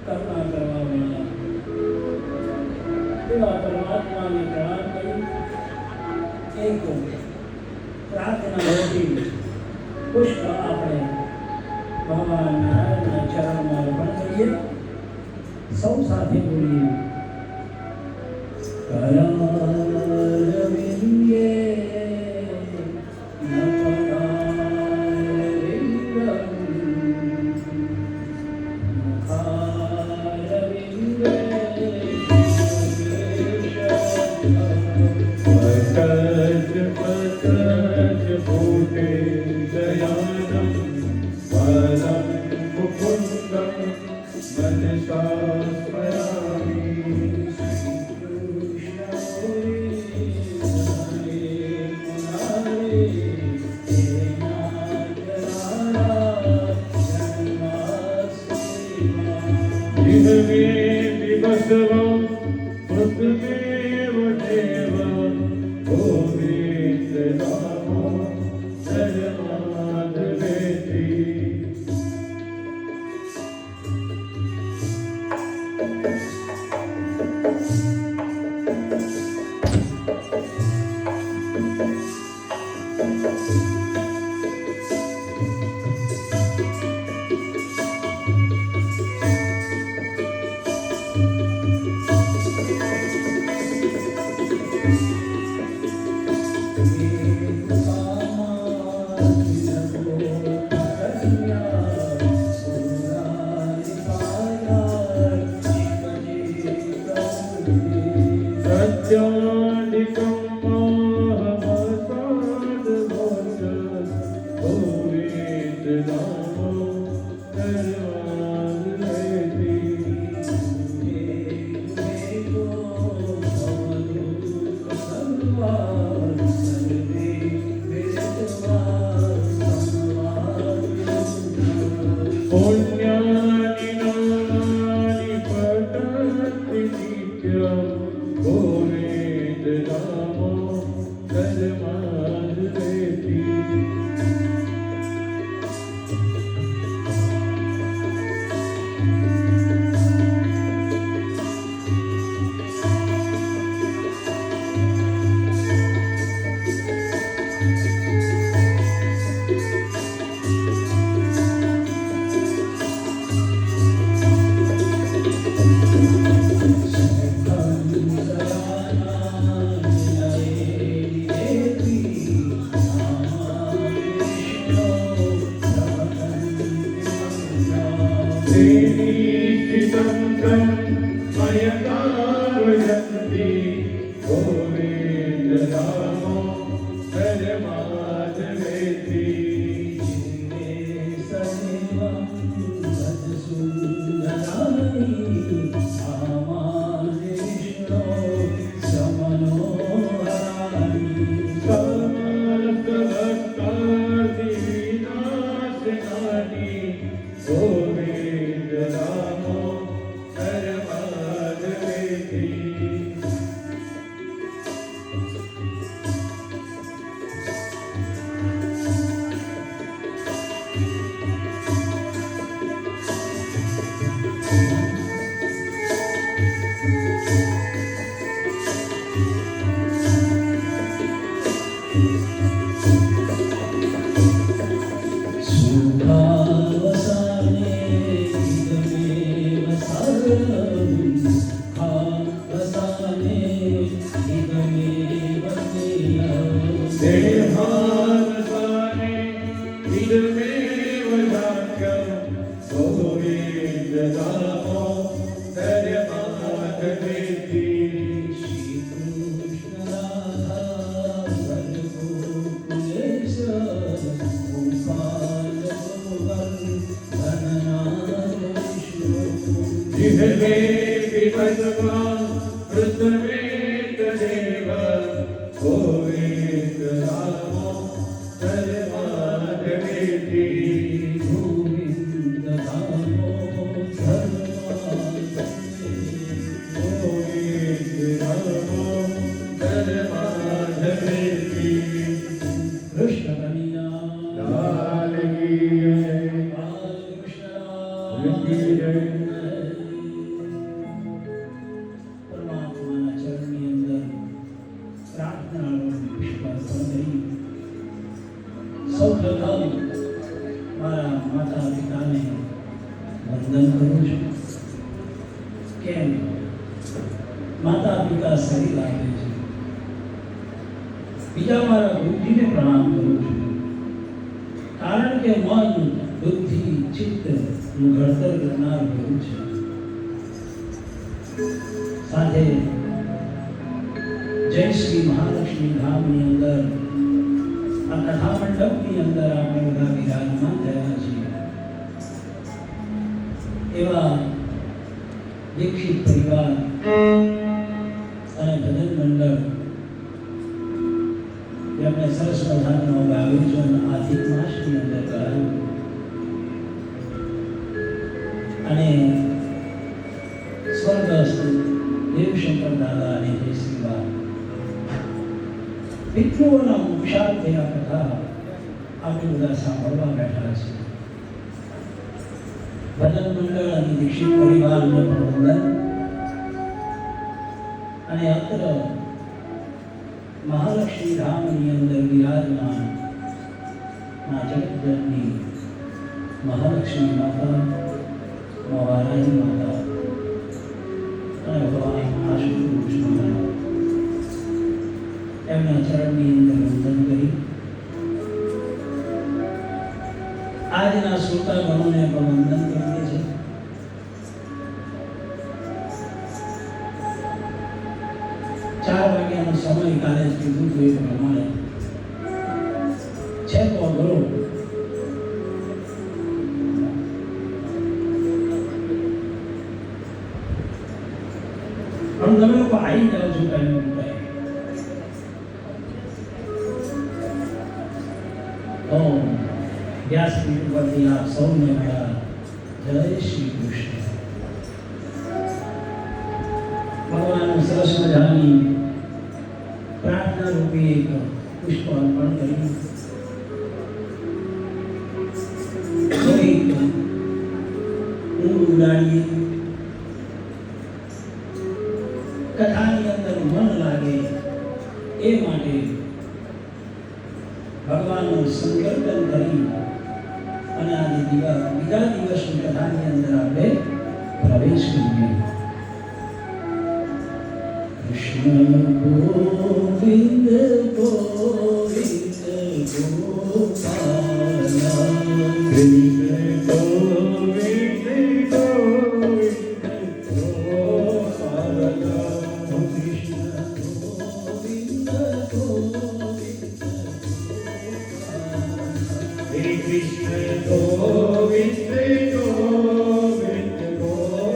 કરુણા કરવાવાળા એવા પરમાત્માને પ્રણામ કરી એક પ્રાર્થના મોટી પુષ્પ આપણે ભગવાન નારાયણના ચરણમાં અર્પણ કરીએ. સૌ સાથે બોલીએ. કરું છું. કેમ? માતા પિતા શરીર આપે છે. બીજા મારા બુદ્ધિને પ્રણામ કરું છું. કારણ કે મન, બુદ્ધિ, ચિત્તનું ઘડતર કરનાર ગુરુ છે. સાથે જય શ્રી મહાલક્ષ્મી ધામની અંદર આ કથા મંડપની અંદર આપણે બધા વિરાજમાન થયા છીએ. એવા દીક્ષિત પરિવાર અને ભજન મંડળ જેમણે સરસ મજાનું આયોજન આર્થિક માસની અંદર કરાયું અને સ્વર્ગસ્થ દેવશંકર દાદા અને જયશ્રી બા પિતૃઓના મોક્ષાર્થે આ કથા આપણે બધા સાંભળવા બેઠા છે. ભજન મંડળ અને દીક્ષિત પરિવારને પણ વંદન અને અત્ર મહાલક્ષ્મી ધામની અંદર વિરાજમાન મા જગતજનની મહાલક્ષ્મી માતા, મા વારાહી માતા અને ભગવાન આશુતોષ એમના ચરણની અંદર વંદન કરી આજના શ્રોતાગણોને પણ વંદન કરીએ છીએ. વાગ્યાનો સમય કાલે કીધું હતું એ પ્રમાણે છે તો અઘરો. પણ તમે લોકો આવી જાઓ છો ટાઈમ ટુ ટાઈમ. તો વ્યાસપીઠ પરથી આપ સૌને મારા જય શ્રી કૃષ્ણ. ભગવાનનું સરસ મજાની પ્રાર્થના રૂપે એક પુષ્પ અર્પણ કરી ઊંઘ ઉડાડીએ. કથાની અંદર મન લાગે એ માટે ભગવાનનું સંકીર્તન કરી અને આજે બીજા દિવસની કથાની અંદર આપણે પ્રવેશ કરીએ. કૃષ્ણ ગોવિંદ ગોવિંદ ગોપાલા, કૃષ્ણ ગોવિંદ ગોવિંદ ગોપાલા, કૃષ્ણ ગોવિંદ ગોવિંદ ગોપાલા, હરે Krishna Govind Govind Gopala.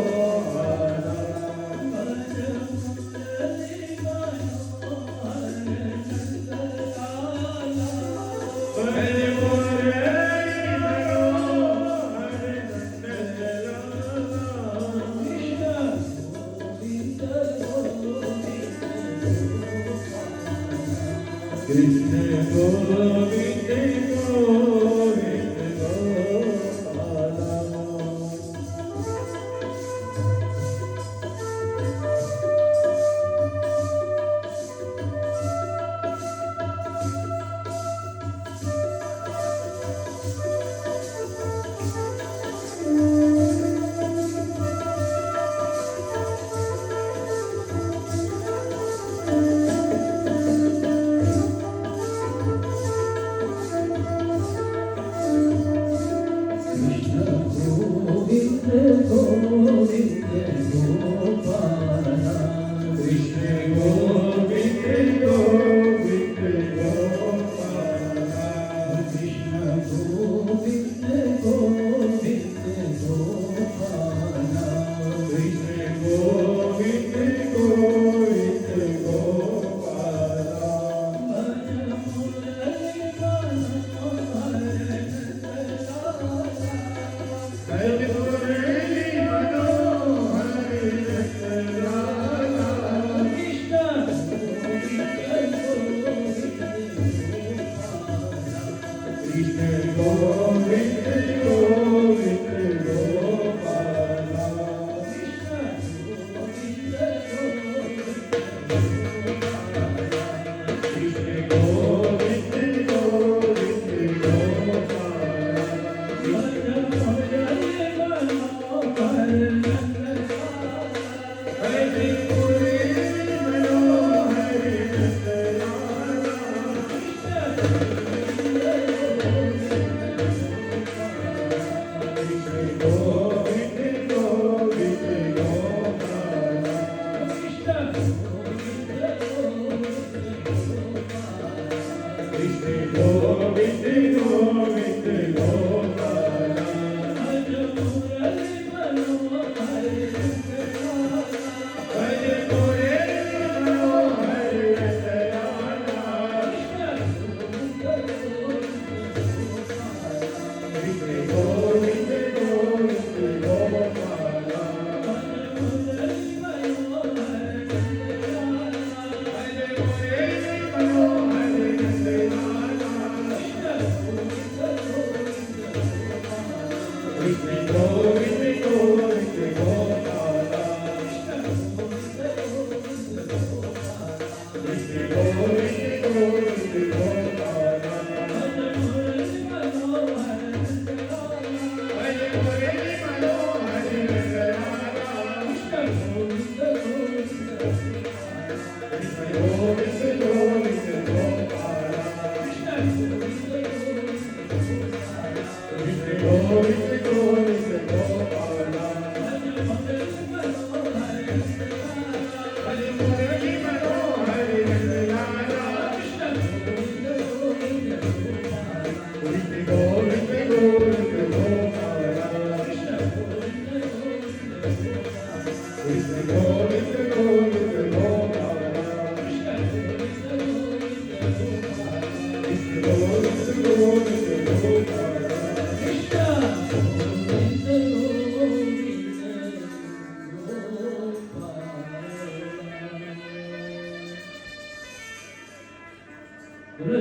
Krishna Govinda Govinda Gopala.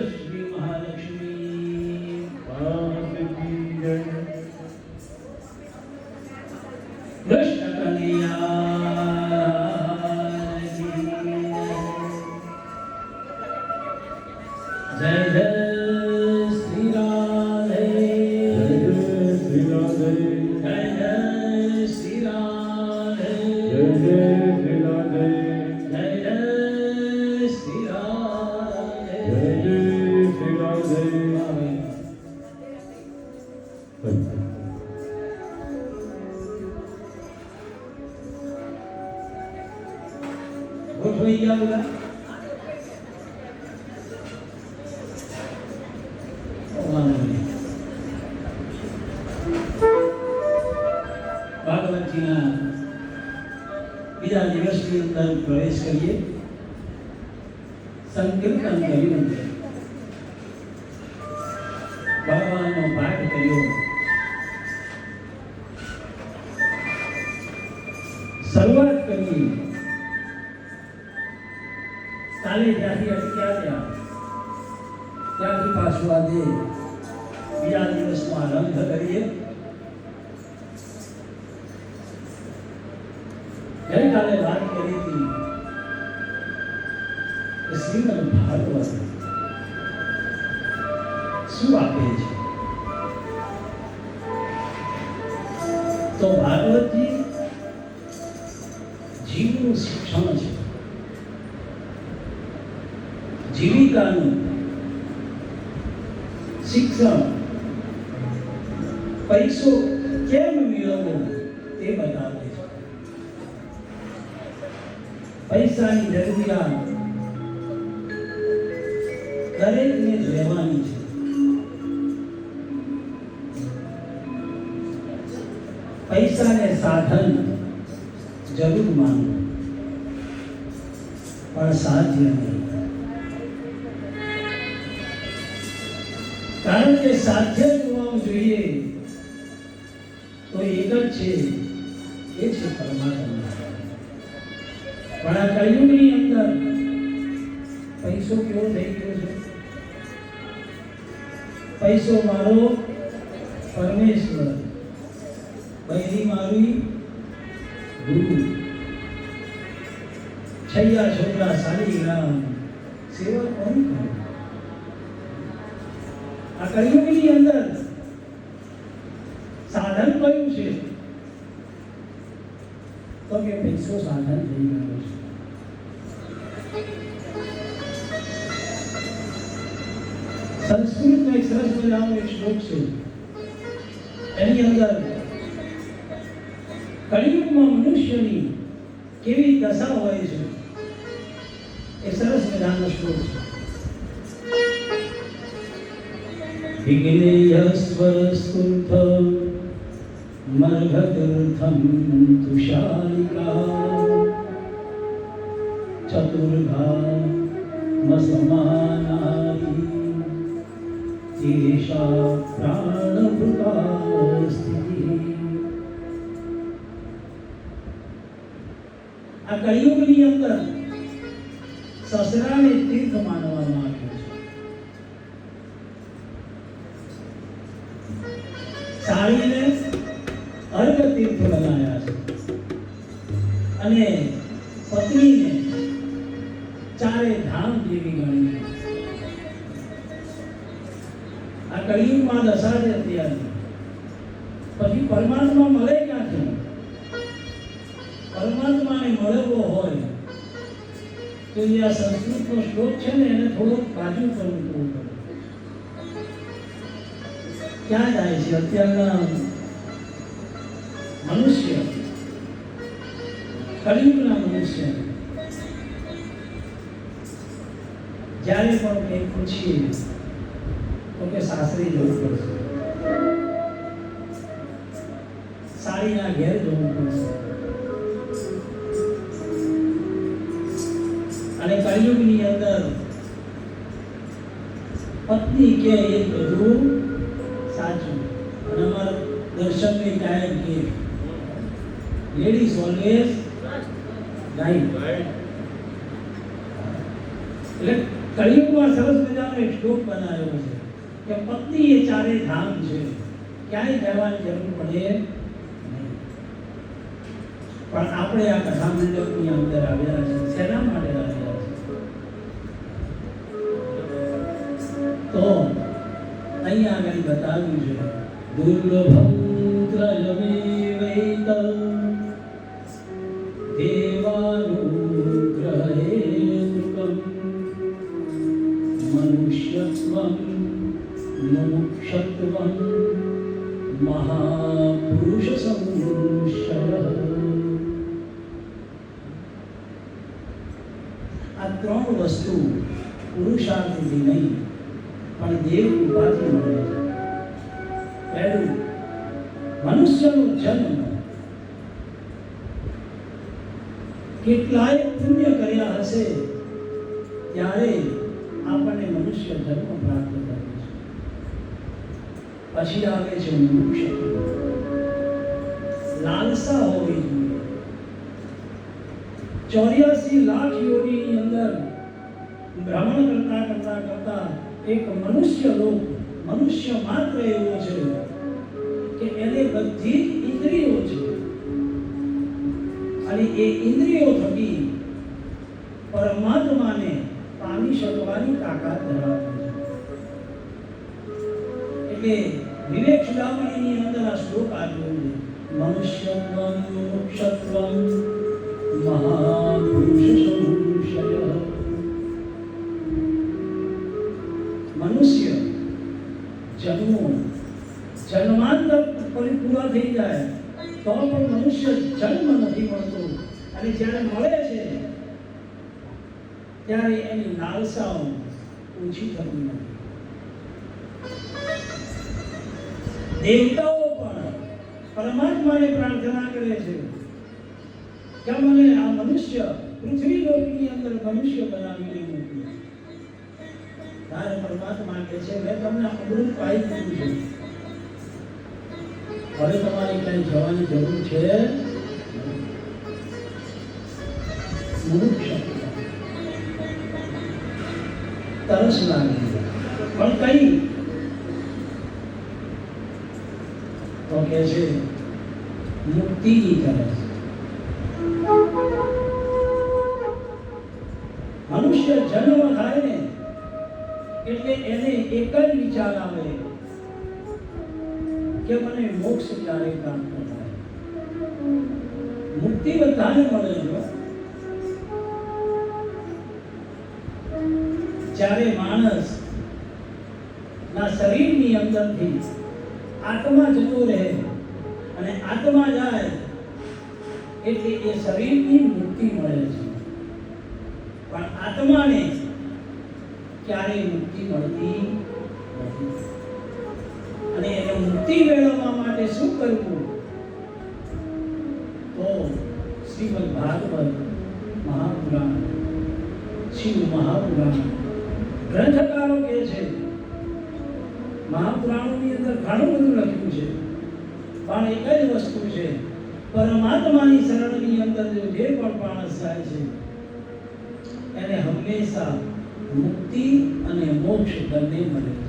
Shri Mahalakshmi Krishna Kanhaiya जय जय श्री राधे जय श्री राधे जय जय श्री राधे जय श्री राधे जय जय श्री राधे जय श्री राधे भैया बोला भागवत जी बीजा दिवस के अंदर प्रवेश करिए संकीर्तन करिए भगवान नो पाठ करियो शुरुआत करिए काले जाती अटक्या त्या त्याથી પાછું આજે બીજા દિવસનો આરંભ કરીએ ગઈકાલે વાત કરી હતી કે શ્રીમદ ભાગવત શું આપે છે તો ભાગવતજી જીવનું શિક્ષણ છે જીવિકાનું શિક્ષણ પૈસો કેમ મેળવવો તે બતાવે છે પૈસાની જરૂરિયાત દરેકને જ રહેવાની છે પૈસાને સાધન જરૂર માનવું પણ સાધ્ય નહીં કારણ કે સાધ્ય જોવાનું જોઈએ તો એક જ છે એ છે પરમાત્મા પણ આ કળિયુગની અંદર પૈસો કેવો થઈ ગયો છે પૈસો મારો પરમેશ્વર બૈરી મારી ગુરુ છૈયા છોકરા શાલિગ્રામ સેવા કોણ કરે આ કળિયુગની અંદર સાધન કયું છે તો કે પૈસો સાધન થઈ ગયો છે સંસ્કૃતમાં એક સરસ મજાનો એક શ્લોક છે એની અંદર કળિયુગમાં મનુષ્યની કેવી દશા હોય છે એ સરસ મજાનો શ્લોક છે વિઘ્નેયસ્વસ્તુર્થં મર્ઘતીર્થં તુષાલિકા ચતુર્ભા મસમાનારી એષા પ્રાણભૃતા સ્થિતિ આ કળિયુગની અંદર સસરાને તીર્થ માનવામાં આવ્યું છે સાળીને અર્ઘ તીર્થ બનાવ્યા છે અને પત્નીને ચારે ધામ જેવી ગણી આ કળિયુગમાં દશા છે અત્યારની પછી પરમાત્મા મળે ક્યાંથી પરમાત્માને મળવો હોય તો એ આ સંસ્કૃતનો શ્લોક છે ને એને થોડો બાજુ પર મૂકવો પડે ક્યાં જાય છે અત્યારના મનુષ્ય કળિયુગના મનુષ્ય જ્યારે પણ કંઈ પૂછીએ તો કે સાસરી જવું પડશે, સાડીના ઘેર જવું પડશે. અને કળિયુગની અંદર પત્ની કે એ બધું સાચું. અને અમારા દર્શનની કાયમ કે લેડીઝ ઓલવેઝ રાઈટ. એટલે કળિયુગમાં સરસ મજાનો એક શ્લોક બનાવ્યો છે કે પત્ની એ ચારે ધામ છે, ક્યાંય જવાની જરૂર પડે નહીં. પણ આપણે આ કથા મંડપની અંદર આવ્યા છે, શેના માટે આવ્યા છે? તો અહીંયા આગળ બતાવ્યું છે દુર્લભમ ત્રયમેવૈતં દેવાનુગ્રહેતુકં મનુષ્યત્વં મુમુક્ષત્વં મહાપુરુષ સંશ્રયઃ. આ ત્રણ વસ્તુ પુરુષાર્થથી નહીં પણ દેવ કૃપાથી મળે છે. પહેલું, મનુષ્યનો જન્મ કેટલાય પુણ્ય કર્યા હશે ત્યારે આપણને મનુષ્ય જન્મ પ્રાપ્ત થાય છે. પછી આવે છે મોક્ષ. લાલસા હોવી જોઈએ. 84 લાખ યોગીની અંદર ભ્રમણ કરતા એક મનુષ્ય લોક, મનુષ્ય માત્ર એવો છે કે એને બધી જ ઇન્દ્રિયો છે અને એ ઇન્દ્રિયો થકી પરમાત્માને પામી શકવાની તાકાત ધરાવે છે. એટલે વિવેક ચૂડામણીની અંદર આ શ્લોક આવ્યો છે મનુષ્યત્વં મોક્ષત્વં મહાપુરુષ સંશ્રયઃ. મનુષ્ય જન્માંતર પૂરા થઈ જાય તો પણ મનુષ્ય જન્મ નથી મળતો. અને જ્યારે મળે છે ત્યારે એની લાલસાઓ ઓછી થતી નથી. દેવતાઓ પણ પરમાત્માને પ્રાર્થના કરે છે કે મને આ મનુષ્ય પૃથ્વી લોકની અંદર મનુષ્ય બનાવીને મોકલો. ત્યારે પરમાત્મા કહે છે મેં તમને અમૃત પાઈ દીધું છે, હવે તમારે ક્યાંય જવાની જરૂર છે. તરસ લાગી પણ કઈ તો કે છે મુક્તિની તરસ. મનુષ્ય જન્મ થાય ને એટલે એને એક જ વિચાર આવે કે મને મોક્ષ ક્યારે પ્રાપ્ત થાય. મુક્તિ બધાને મળે છે. જ્યારે માણસ ના શરીરની અંદરથી આત્મા જતો રહે અને આત્મા જાય એટલે એ શરીરની મુક્તિ મળે છે. પણ આત્માને ક્યારેય મુક્તિ મળતી નથી. અને એને મુક્તિ મેળવવા માટે શું કરવું? તો શ્રીમદ ભાગવત મહાપુરાણ, શિવ મહાપુરાણ ગ્રંથકારો કહે છે, મહાપુરાણોની અંદર ઘણું બધું લખ્યું છે પણ એક જ વસ્તુ છે, પરમાત્માની શરણની અંદર જે પણ માણસ જાય છે એને હંમેશા મુક્તિ અને મોક્ષ બંને મળે છે.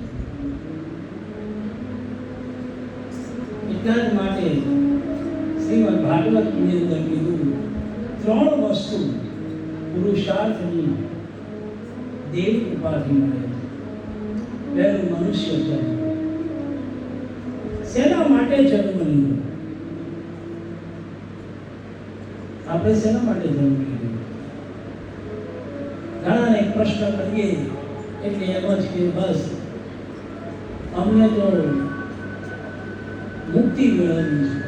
એટલા જ માટે શ્રીમદ ભાગવતની અંદર કીધું ત્રણ વસ્તુ પુરુષાર્થની દેવ કૃપાથી મળે છે. પહેલું મનુષ્ય જન્મ. શેના માટે જન્મ લીધો? આપણે શેના માટે જન્મ લીધો? ઘણાને પ્રશ્ન કરીએ એટલે એમ જ કે બસ અમને તો મુક્તિ મેળવવી છે.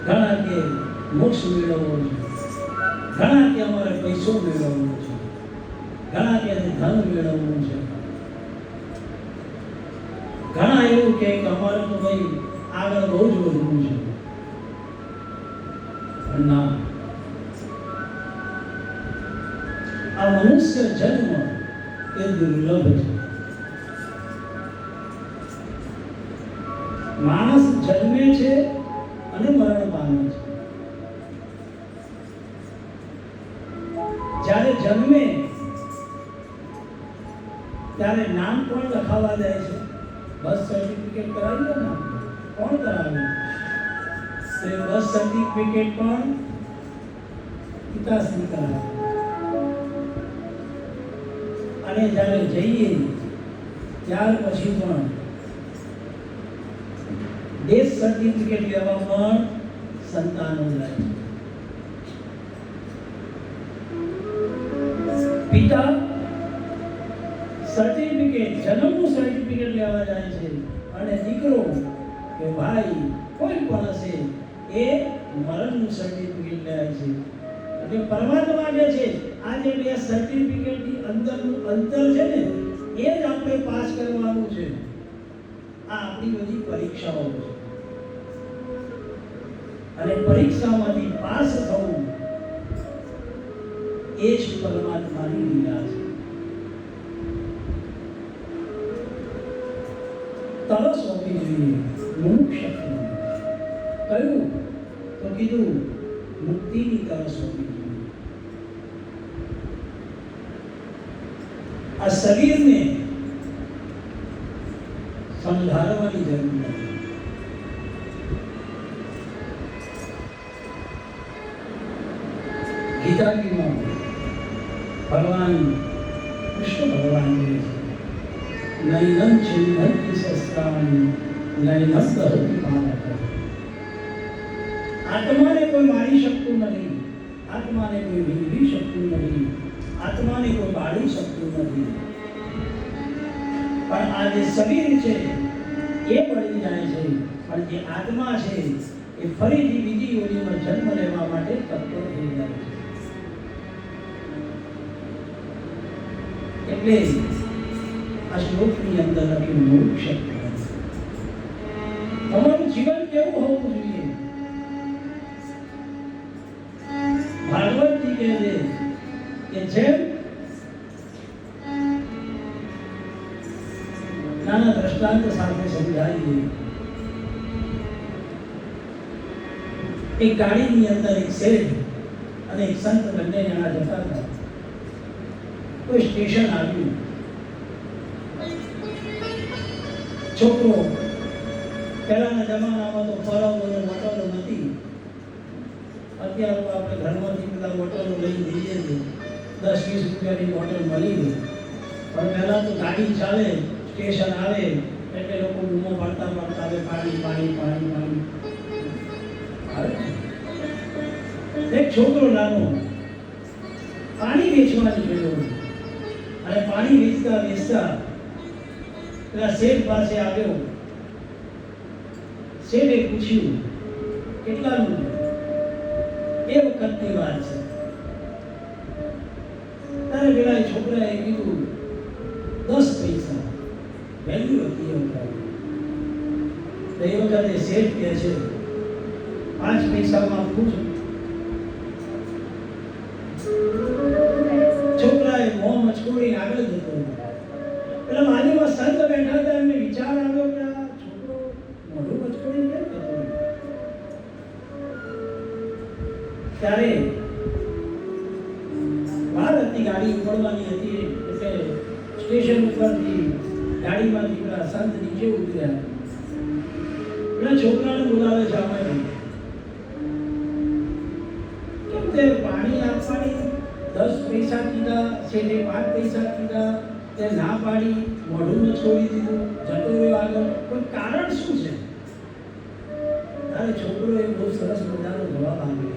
ઘણા કે મોક્ષ મેળવવો છે, ઘણા કે અમારે પૈસો મેળવવો છે, ઘણા કે ધન મેળવવું છે, ઘણા એવું કે અમારે તો ભાઈ આગળ રોજ વધવું છે. પણ ના, આ મનુષ્ય જન્મ એ દુર્લભ છે. માણસ જન્મે છે અને મરણ પામે છે. જ્યારે જન્મે ત્યારે નામ કોણ લખાવવા જાય છે? બર્થ સર્ટિફિકેટ કરાવી ને કોણ કરાવે? તો બર્થ સર્ટિફિકેટ પણ પિતાશ્રી કરાવે. અને જ્યારે જઈએ ત્યાર પછી પણ ડેથ સર્ટિફિકેટ લેવા પણ સંતાનો જાય. પિતા સર્ટિફિકેટ, જન્મનું સર્ટિફિકેટ લેવા જાય છે અને દીકરો કે ભાઈ કોઈ પણ હશે એ મરણનું સર્ટિફિકેટ લે છે. એટલે પરમાત્મા કહે છે આ જે બે સર્ટિફિકેટની અંદરનું અંતર છે ને એ જ આપણે પાસ કરવાનું છે. આ આપણી બધી પરીક્ષાઓ છે અને પરીક્ષામાંથી પાસ થવું એ જ પરમાત્માની લીલા છે. તરસ હોવી જોઈએ મુક્તિ. કયું? તો કીધું મુક્તિની તરસ હોવી જોઈએ. આ શરીરને સંધારવાની જરૂર નથી. ગીતાજીમાં ભગવાન કૃષ્ણ ભગવાન કહે છે નૈનં ચિન્હતિ શસ્ત્રાણિ નૈનં દહતિ પાવક. આત્માને કોઈ મારી શકતું નથી, આત્માને કોઈ વિંધી શકતું નથી, આત્માને કોઈ બાળી શકતું નથી. પણ આ જે શરીર છે એ બળી જાય છે, પણ જે આત્મા છે એ ફરીથી બીજી યોનિમાં જન્મ લેવા માટે તત્પર થઈ જાય છે. એટલે આ શ્લોકની અંદર લખ્યું મોક્ષ. તમારું જીવન કેવું હોવું જોઈએ? ભાગવતજી કહે છે કે જેમ નાના દ્રષ્ટાંત સાથે સમજાવીએ. એક ગાડીની અંદર એક શેઠ અને એક સંત બંને જણા જતા હતા. કોઈ સ્ટેશન આવ્યું. છોકરો, પહેલાના જમાનામાં તો ફરવો અને મોટરો નથી. અત્યારે તો આપણે ઘરમાંથી બધા મોટરો લઈ જઈએ છીએ. 10-20 રૂપિયાની મોટર મળી ગઈ. પણ પહેલાં તો ગાડી ચાલે, સ્ટેશન આવે એટલે લોકો બૂમો પાડતા પાડતા આવે પાણી પાણી પાણી પાણી. એક છોકરો નાનો પાણી વેચવાની ગયો અને પાણી વેચતા વેચતા પેલા શેઠ પાસે આવ્યો. શેઠે પૂછ્યું કેટલાનું? એ વખતની વાત છે. ત્યારે પેલા છોકરાએ કીધું 10 પૈસા. વેલ્યુ હતી એ વખતે. એ વખતે શેઠ કહે છે 5 પૈસામાં પૂછો. છોકરાએ મોં મચકોડી આગળ જતો. પેલા બાજુમાં સંત બેઠા હતા, એમને વિચાર આવ્યો કે આ છોકરો મોઢું મચકોડી કેમ જતો? ત્યારે વાર હતી, ગાડી ઉપડવાની હતી એટલે સ્ટેશન ઉપરથી ગાડીમાંથી પેલા સંત નીચે ઉતર્યા. પેલા છોકરાને બોલાવે છે અમે કેમ તે પાણી આપવાની 10 પૈસા કીધા, છેલ્લે 5 પૈસા કીધા, તે ના પાડી, મોઢું ન છોડી દીધું, જતો રહ્યો આગળ. કોઈ કારણ શું છે? તારે છોકરો એ બહુ સરસ મજાનો જવાબ આપ્યો.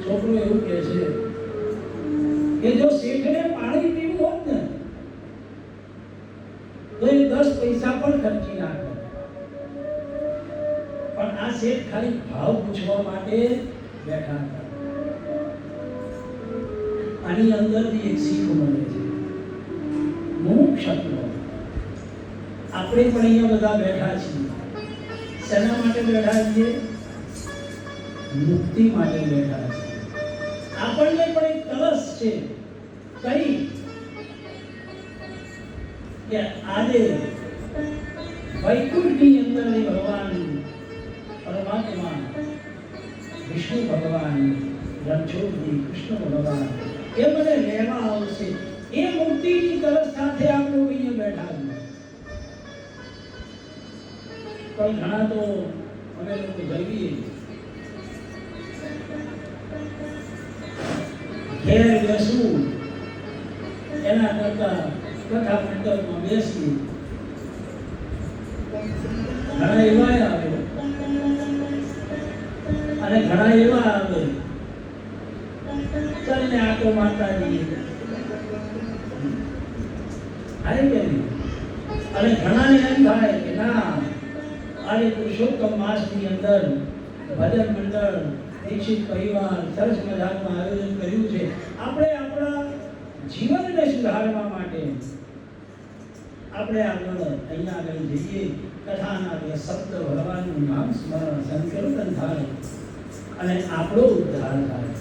છોકરો એવું કહે છે કે જો શેઠને પાણી પીવું હોત ને તો એ 10 પૈસા પણ ખર્ચી નાખે. પણ આ શેઠ ખાલી ભાવ ભાવ પૂછવા માટે બેઠા હતા. આની અંદરથી એક શીખ મળે છે. મુમુક્ષત્વ. આપણે પણ અહીંયા બધા બેઠા છીએ. શેના માટે બેઠા છીએ? મુક્તિ માટે બેઠા છીએ. આપણને પણ એક તરસ છે. કઈ કે આજે વૈકુંઠની અંદરની ભગવાન પરમાત્મા વિષ્ણુ ભગવાન રણછોડજી કૃષ્ણ ભગવાન એ મને લેવા આવશે. એ મુક્તિની તરફ સાથે આપણે અહીંયા બેઠા છીએ. પણ ઘણા તો અમે લોકો જઈએ ઘેર બેસવું એના કરતા કથા મંડળમાં બેસી ઘણા એવા આવે અને ઘણા એવા આવે ચાલને આટો મારતા જઈએ આવે કે નહીં. અને ઘણાને એમ થાય કે ના આજે પુરુષોત્તમ માસની અંદર ભજન મંડળ દીક્ષિત પરિવાર સરસ મજાનું આયોજન કર્યું છે. આપણે આપણા જીવનને સુધારવા માટે આપણે આગળ અહીંયા આગળ જઈએ, કથાના બે શબ્દ ભગવાનનું નામ સ્મરણ સંકીર્તન થાય અને આપણો ઉદ્ધાર થાય.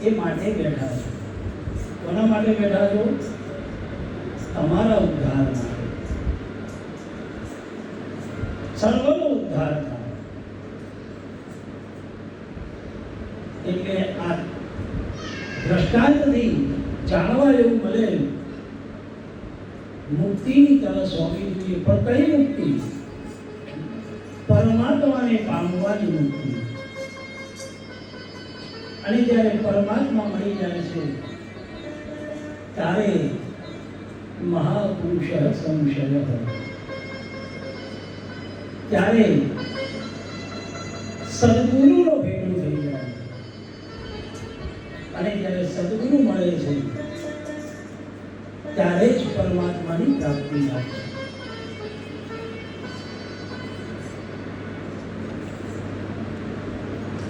એ માટે બેઠા છો. કોના માટે બેઠા છો? તમારા ઉદ્ધાર માટે. સર્વનો ઉદ્ધાર થાય. એટલે આ દ્રષ્ટાંતથી જાણવા એવું મળે મુક્તિની તરફ હોવી જોઈએ. પણ કઈ મુક્તિ? પરમાત્માને પામવાની મુક્તિ. અને જ્યારે પરમાત્મા મળી જાય છે ત્યારે મહાપુરુષ સંશય, ત્યારે સદગુરુનો ભેટો થઈ જાય. અને જ્યારે સદગુરુ મળે છે ત્યારે જ પરમાત્માની પ્રાપ્તિ થાય છે.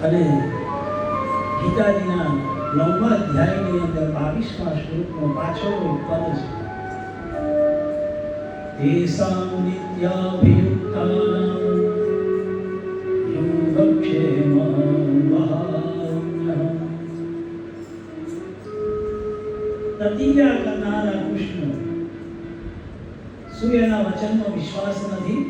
અને ગીતાજીના 9મા અધ્યાયની અંદર 22મા શ્લોકનો પાછળનો પદ છે. તેસાં નિત્યાભિયુક્તાનાં યોગક્ષેમં વહામ્યહં. પ્રતિજ્ઞા કરનારા કૃષ્ણ શું એના વચનનો વિશ્વાસ નથી?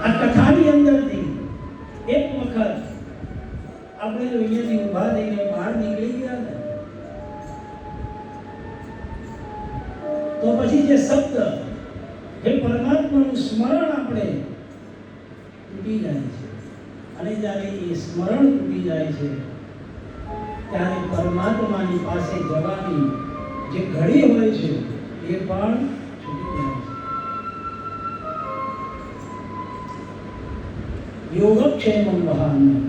આ કથાની અંદરથી એક વખત આપણે જો અહીંયાથી ઊભા થઈને બહાર નીકળી ગયા ને તો પછી જે શબ્દ જે પરમાત્માનું સ્મરણ આપણે તૂટી જાય છે. અને જ્યારે એ સ્મરણ તૂટી જાય છે ત્યારે પરમાત્માની પાસે જવાની જે ઘડી હોય છે એ પણ છૂટી જાય છે. યોગક્ષેમં વહામ્યહં.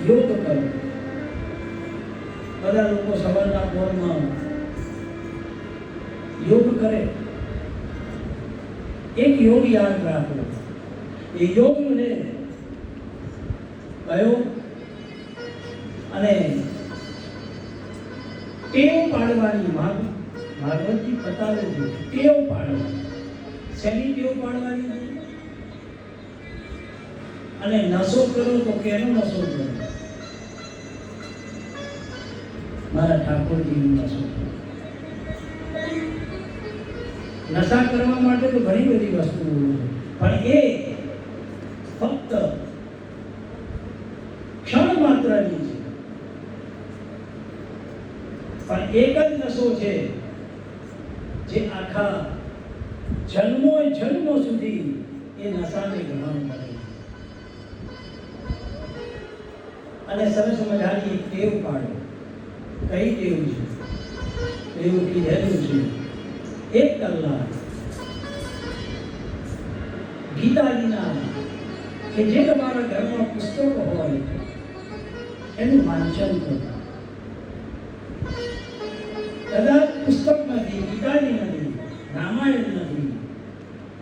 યોગ કરો. બધા લોકો સવારના પોરમાં યોગ કરે. એક યોગ યાદ રાખો. એ યોગ ને કયો? અને ટેવ પાડવાની ભાગવતજી બતાવે છે. ટેવ પાડવાની. શેની ટેવ પાડવાની? અને નશો કરો તો કેનો નશો કરો? મારા ઠાકોરજીનો નશો કરો. નશા કરવા માટે તો ઘણી બધી વસ્તુઓ છે, પણ એ ફક્ત ક્ષણ માત્રની છે. પણ એક જ નશો છે જે આખા જન્મો સુધી એ નશાને ગણવાનું પડે. અને સરસ મજાની એક ટેવ પાડો. કઈ ટેવ છે? એવું કીધેલું છે 1 કલાક ગીતાજીના કે જે તમારા ઘરમાં પુસ્તકો હોય એનું વાંચન કરો. કદાચ પુસ્તક નથી, ગીતાજી નથી, રામાયણ નથી,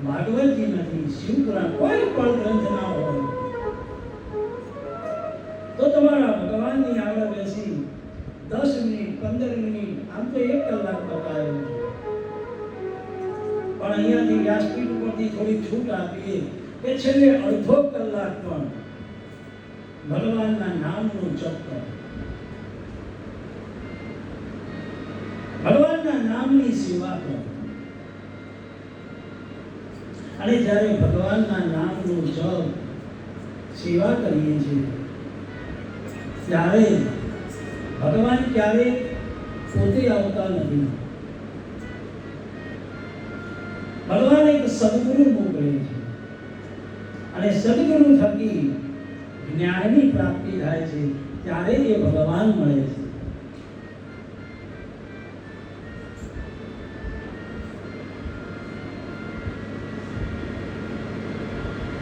ભાગવતજી નથી, શિવપુરાણ કોઈ પણ ગ્રંથ ના હોય તો તમારા ભગવાનની આગળ બેસી 10 મિનિટ 15 મિનિટ આમ તો 1 કલાક બતાવ્યો છે, પણ અહીંયાથી વ્યાસપીઠ ઉપરથી થોડી છૂટ આપીએ કે છેલ્લે અડધો કલાક પણ ભગવાનના નામનું જપ કરો, ભગવાનના નામની સેવા કરો. અને જ્યારે ભગવાનના નામનું જપ સેવા કરીએ છીએ ત્યારે ભગવાન ક્યારે પોતે આવતા નથી. ભગવાન એક સદગુરુ મોકલે છે અને સદગુરુ થકી જ્ઞાનની પ્રાપ્તિ થાય છે, ત્યારે એ ભગવાન મળે છે.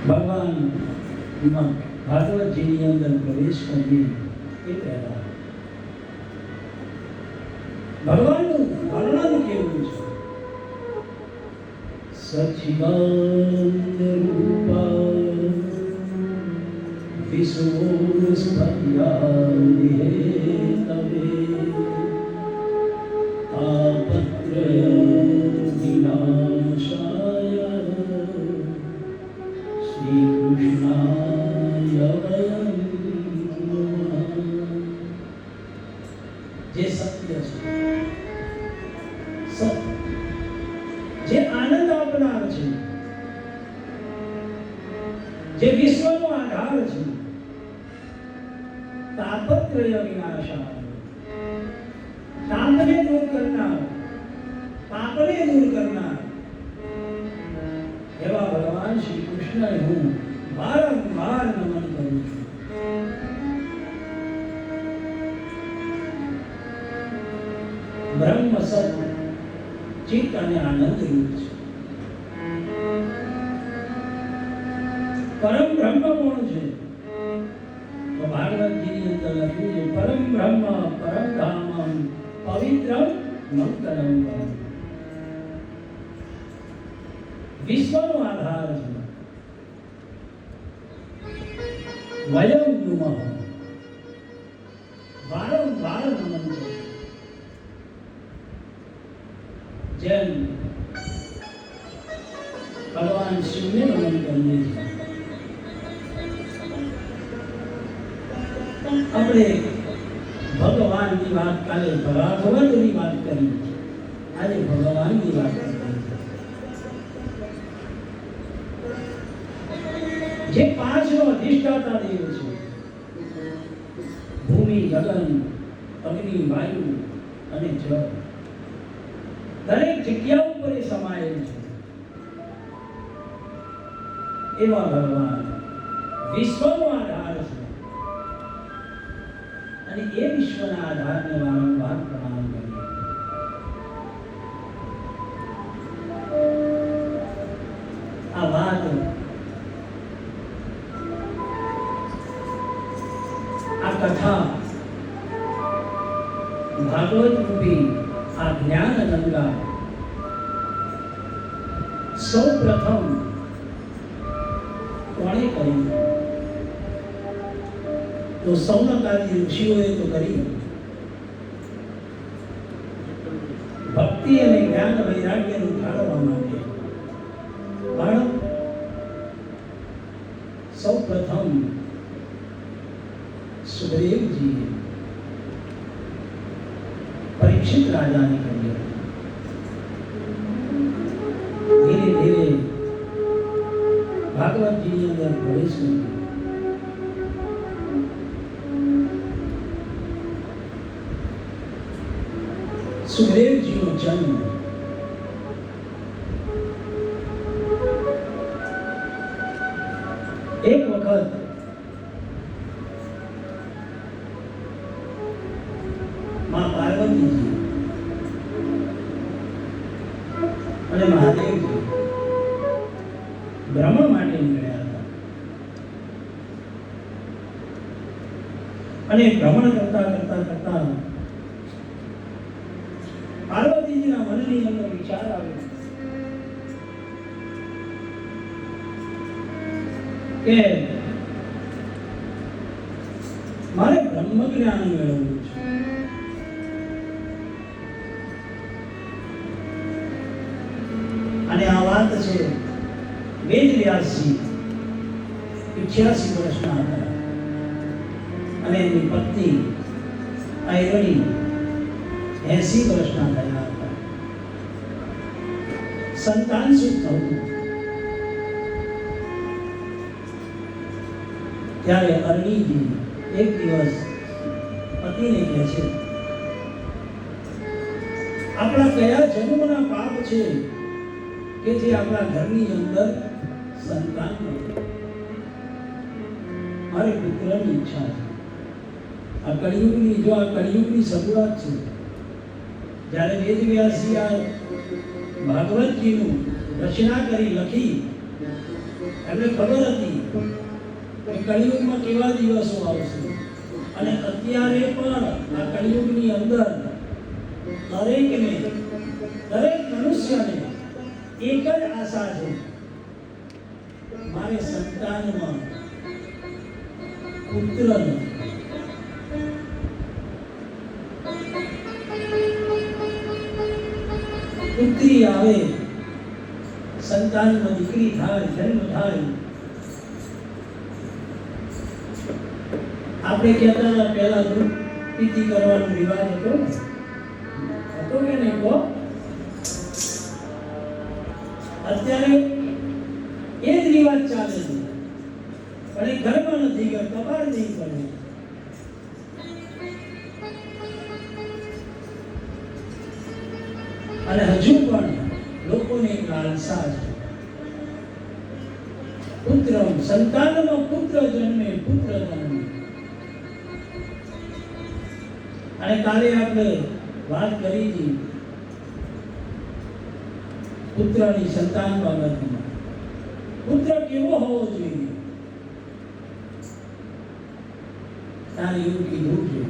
ભગવાન ભાગવતજીની અંદર પ્રવેશ કરીએ એ પહેલા ભગવાનનું વર્ણન કેવું છે? સચ્ચિદાનંદ રૂપા વિશ્વોસ્પત્યાદિ હેતવે તાપત્રય વિનાશાય શ્રી કૃષ્ણાય વયં નમઃ. જે સત્ય છે, સત્ય જે આનંદ આપનાર છે, જે વિશ્વનો આધાર છે, તાપત્રય વિનાશાય તાપને દૂર કરનાર, પાપને દૂર કરનાર એવા ભગવાન શ્રી કૃષ્ણને હું વારંવાર નમન કરું છું. બ્રહ્મ સત ચિત્ત અને આનંદ રૂપ છે. પરમ બ્રહ્મ કોણ છે? તો ભાગવતજીની અંદર લખ્યું છે પરમ બ્રહ્મ પરમ ધામમ પવિત્રમ મંગલમ. વિશ્વનો આધાર છે. વયમ નુમઃ વારંવાર નમન કરો. જેમ ભગવાન શિવને નમન કરીએ છીએ, આપણે ભગવાનની વાત કાલે ભાગવતની વાત કરી, આજે ભગવાનની વાત કરી. જે 5નો અધિષ્ઠાતા દેવ છે, ભૂમિ ગગન અગ્નિ વાયુ અને જળ, દરેક જગ્યા ઉપર એ સમાયેલ છે. એવા ભગવાન વિશ્વનો આધાર છે અને એ વિશ્વના આધારને વારંવાર પ્રણામ કરીએ. આ વાત આ કથા ભાગવત રૂપી આ જ્ઞાન ગંગા સૌ પ્રથમ કોણે કરી? તો સૌનકાદી ઋષિઓએ તો કરી. ભક્તિ અને જ્ઞાન વૈરાગ્યનું ઠાળવવા માટે પણ સૌ પ્રથમ સુખદેવજીએ પરીક્ષિત રાજાને કરી. ધીરે ધીરે ભાગવતજીની અંદર પ્રવેશ કર્યો. સુખદેવજીનો જન્મ એક વખત માં પાર્વતીજી અને મહાદેવજી ભ્રમણ માટે નીકળ્યા હતા અને ભ્રમણ કરતા કરતા કરતા દ્રૌપદીના મનની અંદર વિચાર આવ્યો કે મારે બ્રહ્મ જ્ઞાન મેળવવું છે. અને આ વાત છે વેદવ્યાસજી 88 વર્ષના હતા અને એમની પત્ની આયરણી 80 વર્ષના થયા હતા. સંતાન સુખ થતું. ત્યારે અરણીજી એક દિવસ પતિને કહે છે, આપણા કયા જન્મના પાપ છે કે જે આપણા ઘરની અંદર સંતાન નથી? મારે પુત્રની ઈચ્છા છે. આ કળિયુગની શરૂઆત છે. જ્યારે વેદવ્યાસજી આ ભાગવતજીનું રચના કરી લખી, એમને ખબર હતી કે કળિયુગમાં કેવા દિવસો આવશે. અને અત્યારે પણ આ કળિયુગની અંદર દરેક મનુષ્યને એક જ આશા છે, મારે સંતાનમાં પુત્ર નથી. પુત્રી આવે, સંતાનમાં દીકરી થાય, જન્મ થાય. આપણે કહેતા હતા પહેલા દૂધ પીતી કરવાનો રિવાજ હતો કે નહીં? કહો. અત્યારે એ જ રિવાજ ચાલે છે, પણ એ ઘરમાં નથી ગયો, કપાળ નહીં પડે. અને હજુ પણ લોકોને એક લાલસા છે, પુત્ર સંતાનમાં પુત્ર જન્મે, પુત્ર જન્મે. અને કાલે આપણે વાત કરી હતી પુત્રની સંતાન બાબતમાં. પુત્ર કેવો હોવો જોઈએ? તારે એવું કીધું છે,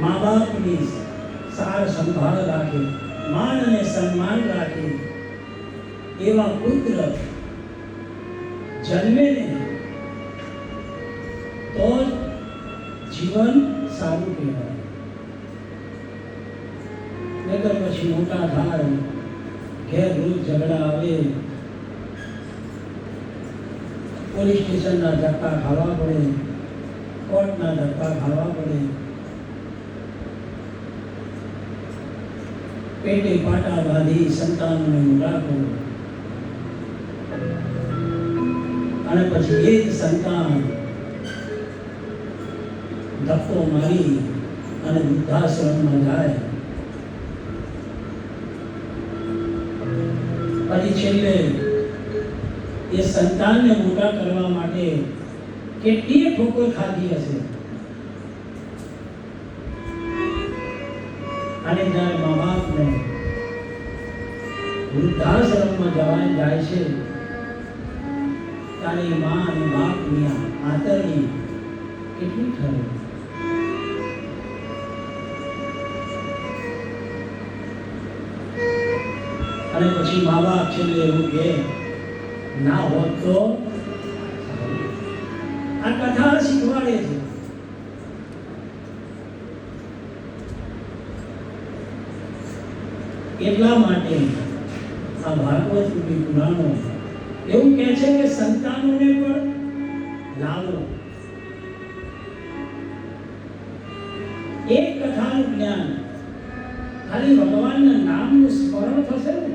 મા બાપની સાર સંભાળ રાખે, માન અને સન્માન રાખે એવા પુત્ર જન્મે ને તો જીવન સારું કહેવાય. નગર પછી મોટા થાય, ઘેર રોજ ઝઘડા આવે, પોલીસ સ્ટેશનના ધક્કા ખાવા પડે, કોર્ટના ધક્કા ખાવા પડે, પેટે પાટા બાંધી સંતાનોને મોટા કરો, અને પછી એ જ સંતાન ધક્કો મારી અને વૃદ્ધાશ્રમમાં જાય. પછી છેલ્લે એ સંતાનને મોટા કરવા માટે કેટલી ઠોકર ખાધી હશે. અને જ્યારે મા બાપને વૃદ્ધાશ્રમમાં જાય છે, ત્યારે મા અને બાપની આતરણી કેટલી ઠરે. અને પછી મા બાપ છેલ્લે એવું કે ના હોત તો. આ કથા શીખવાડે છે એટલા માટે આ ભાગવત પુરાણો એવું કહે છે કે સંતાનોને પણ લાવો. એક કથાનું જ્ઞાન, ખાલી ભગવાનના નામનું સ્મરણ થશે ને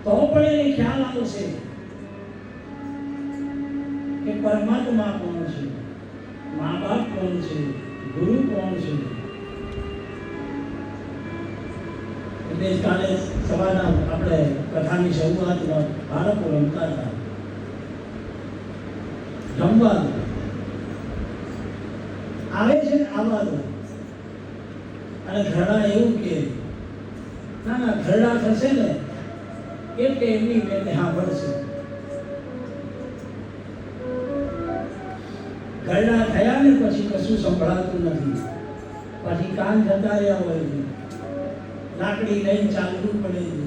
તો પણ એને ખ્યાલ આવશે કે પરમાત્મા કોણ છે, મા બાપ કોણ છે, ગુરુ કોણ છે. એટલે કાલે સવારના આપણે કથાની શરૂઆતમાં બાળકો રમતા હતા, રમવા આવે છે ને આવા દો. અને ઘરડા એવું કે ના ઘરડા થશે ને એટલે એમની બેને સાંભળશે. ઘરડા થયા ને પછી કશું સંભળાતું નથી, પછી કાન જતા રહ્યા હોય છે, લાકડી લઈને ચાલવું પડે છે,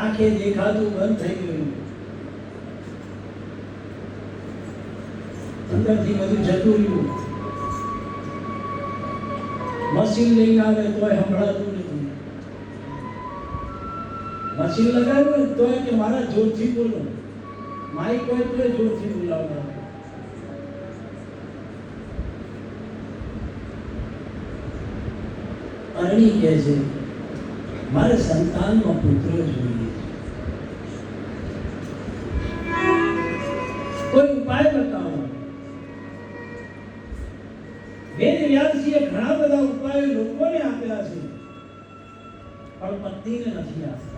આંખે દેખાતું બંધ થઈ ગયું, અંદરથી બધું જતું રહ્યું, મશીન લઈને આવે તોય સંભળાતું નથી, મશીન લગાવ્યું તોય કે મારા જોરથી બોલો, માઇક હોય તોય જોરથી બોલાવવા. અરણી કહે છે મારે સંતાનમાં પુત્ર જોઈએ, કોઈ ઉપાય બતાવો. વેદ વ્યાસજીએ ઘણા બધા ઉપાયો લોકોને આપ્યા છે, પણ પત્નીને નથી આપ્યા.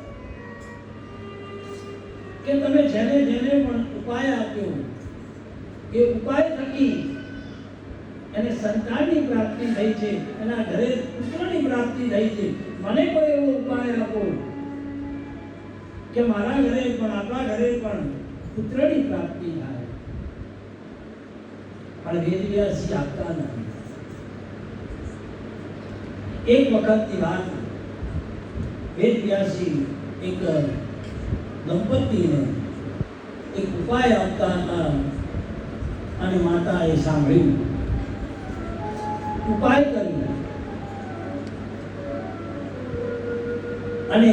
કે તમે જેને જેને પણ ઉપાય આપ્યો એ ઉપાય થકી એને સંતાનની પ્રાપ્તિ થઈ છે, એના ઘરે પુત્રની પ્રાપ્તિ થઈ છે. મને કોઈ એવો ઉપાય આપો કે મારા ઘરે પણ આપણા ઘરે પણ પુત્રની પ્રાપ્તિ થાય. પણ વેદવ્યાસજી આપતા નથી. એક વખતની વાત, વેદવ્યાસજી એક દંપતીને એક ઉપાય આપતા હતા અને માતાએ સાંભળ્યું, ઉપાય કર્યો અને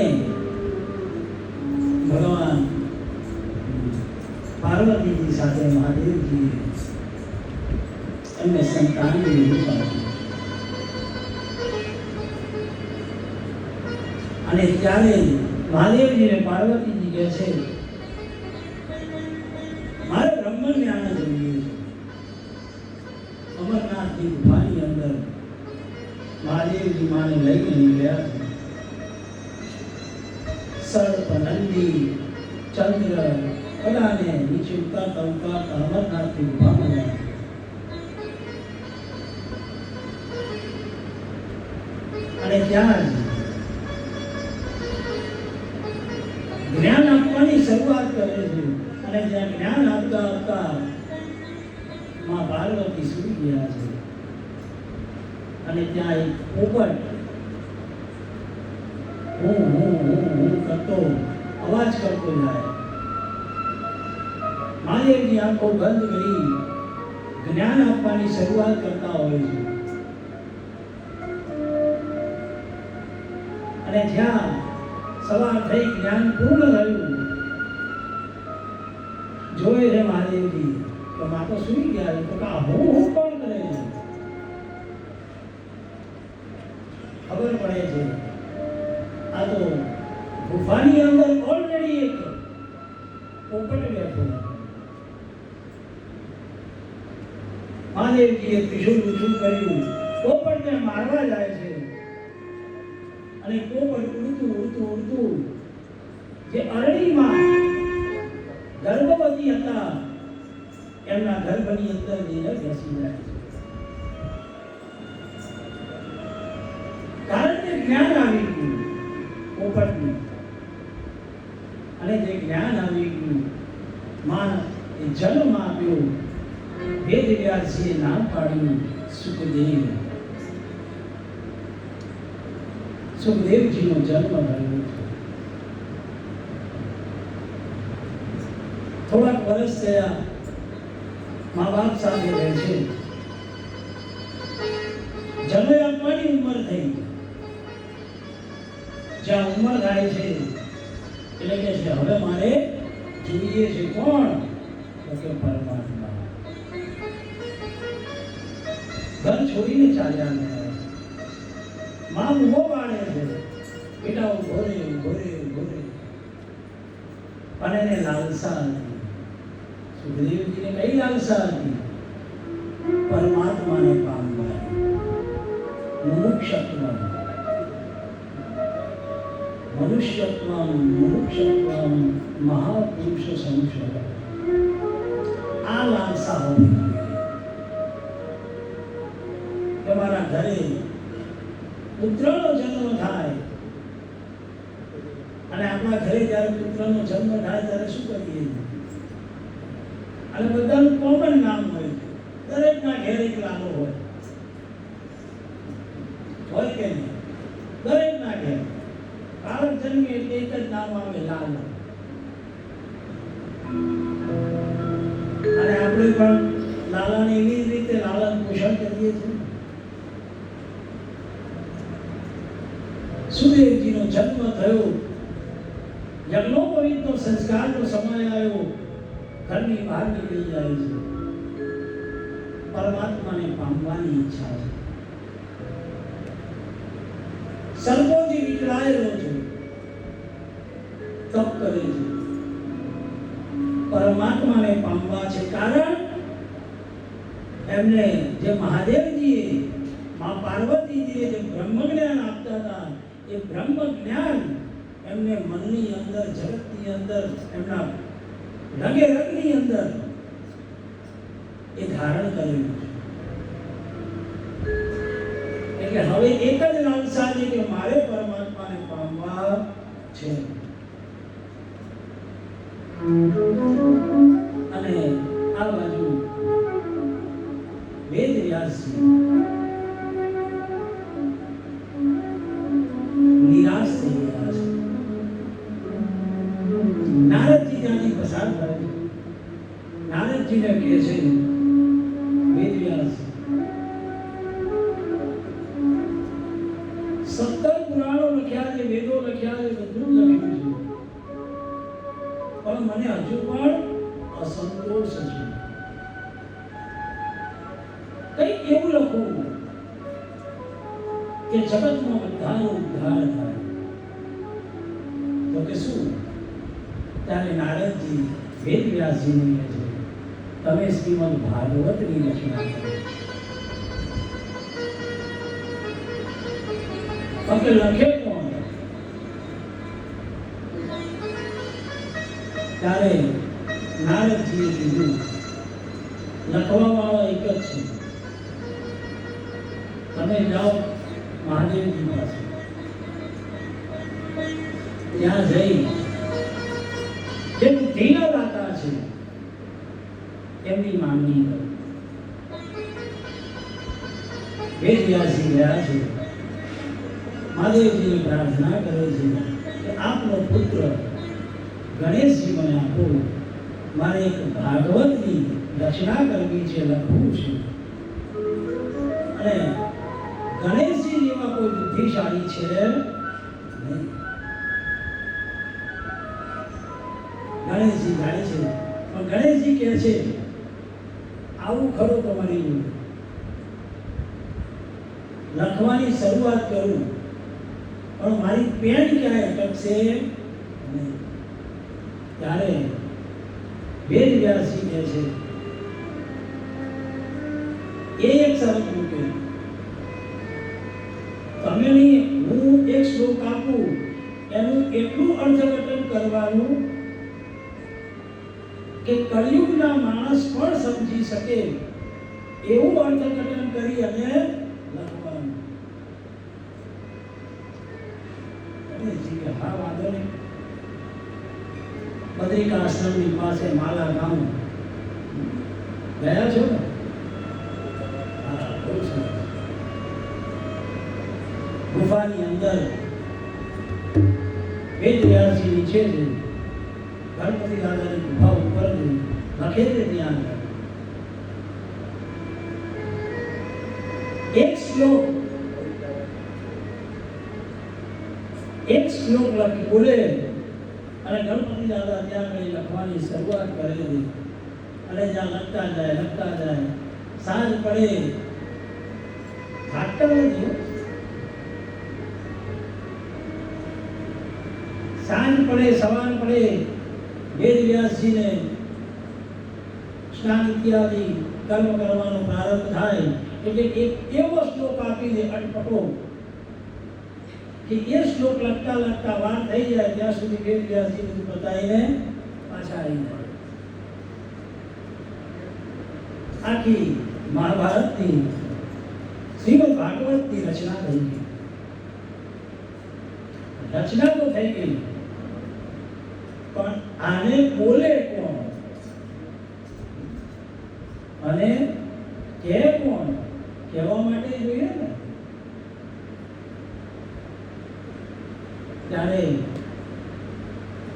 ભગવાન પાર્વતીજી સાથે મહાદેવજી એમને સંતાનની રૂપ આપ્યું. અને ત્યારે મહાદેવજીને પાર્વતીજી કહે છે મારે બ્રહ્મ જ્ઞાન જોઈએ છે. અમરનાથની ગુફાની અંદર મહાદેવજી માને લઈને નીકળ્યા છે. સર્પ, નંદી, ચંદ્ર બધાને નીચે ઉતારતા ઉતારતા અમરનાથની ગુફામાં ગયા. અને ત્યાં જ્ઞાન આપવાની શરૂઆત કરે છે. અને જ્યાં જ્ઞાન આપતા આપતા માં પાર્વતી સૂઈ ગયા છે. અને ત્યાં એક પોપટ હું કરતો અવાજ કરતો જાય. મહાદેવની આંખો બંધ કરી જ્ઞાન આપવાની શરૂઆત કરતા હોય છે. અને જ્યાં સવાર થઈ જ્ઞાન પૂર્ણ થયું, જોયે છે મહાદેવજી તો માતો સૂઈ ગયા છે. તો કા હું કોણ કરે છે? ખબર પડે છે આ તો ગુફાની અંદર ઓલરેડી એક પોપટ બેઠો. મહાદેવજીએ ત્રિશુલ કર્યું, પોપટને મારવા જાય છે. અને પોપટ ઉડતું જે અરણીમાં ગર્ભવતી હતા એમના ગર્ભની અંદર જઈને બેસી જાય છે. કારણ કે જ્ઞાન આવી ગયું પોપટનું. અને જે જ્ઞાન આવી ગયું, માં એ જન્મ આપ્યો. વેદવ્યાસજીએ નામ પાડ્યું સુખદેવ. સુખદેવજીનો જન્મ થયો. થોડાક વર્ષ થયા, મા બાપ સાથે રહે છે. જન્મ આપવાની ઉંમર થઈ. જ્યાં ઉંમર થાય છે એટલે કે છે હવે મારે જોઈએ છે કોણ? તો કે પરમાત્મા. ઘર છોડીને ચાલ્યા ગયા. માં ઉભો પાડે છે, બેટા ઉભો રે. પણ એને લાલસા હતી. સુખદેવજીને કઈ લાલસા હતી? પરમાત્માને પામવાની. મુમુક્ષત્વમ મનુષ્યત્વમ મુમુક્ષત્વમ મહાપુરુષ સંશય. આ લાલસા હોવી જોઈએ. તમારા ઘરે પુત્રનો જન્મ થાય અને આપણા ઘરે જ્યારે પુત્રનો જન્મ થાય ત્યારે શું કરીએ? અને બધાનું કોમન નામ હોય, દરેકના ઘેર એક લાલો હોય. દરેકના ઘેર બાળક જન્મે એટલે એક જ નામ આવે, લાલ. અને આપણે પણ લાલાને એવી રીતે લાલન પોષણ કરીએ છીએ. સુદેવજીનો જન્મ થયો, યજ્ઞોપવિતનો સંસ્કારનો સમય આવ્યો, ઘરની બહાર નીકળી જાય છે. પરમાત્માને પામવાની ઈચ્છા છે. સર્પોથી વિકળાયેલો છે, તપ કરે છે, પરમાત્માને પામવા છે. કારણ એમને જે મહાદેવજીએ મા પાર્વતીજીએ જે બ્રહ્મ જ્ઞાન આપતા હતા, એ બ્રહ્મ જ્ઞાન એમને મનની અંદર, જગતની અંદર, એમના રગે રગની અંદર એ ધારણ કરેલું છે. એટલે હવે એક જ લાલસા છે કે મારે પરમાત્માને પામવા છે. અને આ બાજુ વેદ વ્યાસજી નિરાશ થઈ ગયા છે. નારદજી ત્યાંથી પસાર થાય છે. નારદજીને કહે છે વેદ વ્યાસ 17 પુરાણો લખ્યા છે, વેદો લખ્યા છે, બધું લખ્યું છે, પણ મને હજુ પણ અસંતોષ છે. કંઈક એવું લખવું કે જગતમાં બધાનો ઉદ્ધાર થાય. તો કે શું? ત્યારે નારદજી વેદ વ્યાસજીને કહે છે, તમે શ્રીમદ ભાગવતની રચના કરો. કે લખે કોણ? ત્યારે નારદજીએ કીધું, લખવા વાળો એક જ છે. તમે જાઓ મહાદેવજી પાસે, ત્યાં જઈ જે બુદ્ધિના દાતા છે એમની માંગણી કરો. વેદ વ્યાસજી ગયા છે, મહાદેવજીને પ્રાર્થના કરે છે કે આપનો પુત્ર ગણેશજી મને આપો, મારે એક ભાગવતની રચના કરવી છે, લખવું છે. અને ગણેશજી જેવા કોઈ બુદ્ધિશાળી છે નહીં. ગણેશજી જાય છે, પણ ગણેશજી કહે છે આવું ખરું તમારી જોડે, લખવાની શરૂઆત કરું પણ મારી પેન ક્યાંય અટકશે નહીં. ત્યારે વેદ વ્યાસજી કહે છે એ એક શરત મૂકે, તમે નહીં, હું એક શ્લોક આપું, એનું એટલું અર્થઘટન કરવાનું કે કળિયુગના માણસ પણ સમજી શકે એવું અર્થઘટન કરી અને લખવાનું. હા, વાંધો નહીં. બદ્રિકા આશ્રમની પાસે માલા ગામ ગયા છો ને? હા, બહુ સરસ. ગુફાની અંદર વેદ વ્યાસજી નીચે છે, ગણપતિ દાદાની ગુફા ઉપર લખે છે. ત્યાં એક શ્લોક લખી બોલે અને ગણપતિ દાદા ત્યાં આગળ લખવાની શરૂઆત કરે છે. અને જ્યાં લખતા જાય, સાંજ પડે, થાકતા નથી. સાંજ પડે, સવાર પડે, વેદ વ્યાસજીને સ્નાન ઇત્યાદિ કર્મ કરવાનો પ્રારંભ થાય એટલે એક એવો શ્લોક આપી દે અટપટો કે એ શ્લોક લખતા વાર થઈ જાય ત્યાં સુધી વેદ વ્યાસજી બધું બતાવીને પાછા આવી જાય. આખી મહાભારતની, શ્રીમદ ભાગવતની રચના થઈ ગઈ. રચના તો થઈ ગઈ, પણ આને બોલે કોણ અને કે કોણ? કહેવા માટે જોઈએ ને. ત્યારે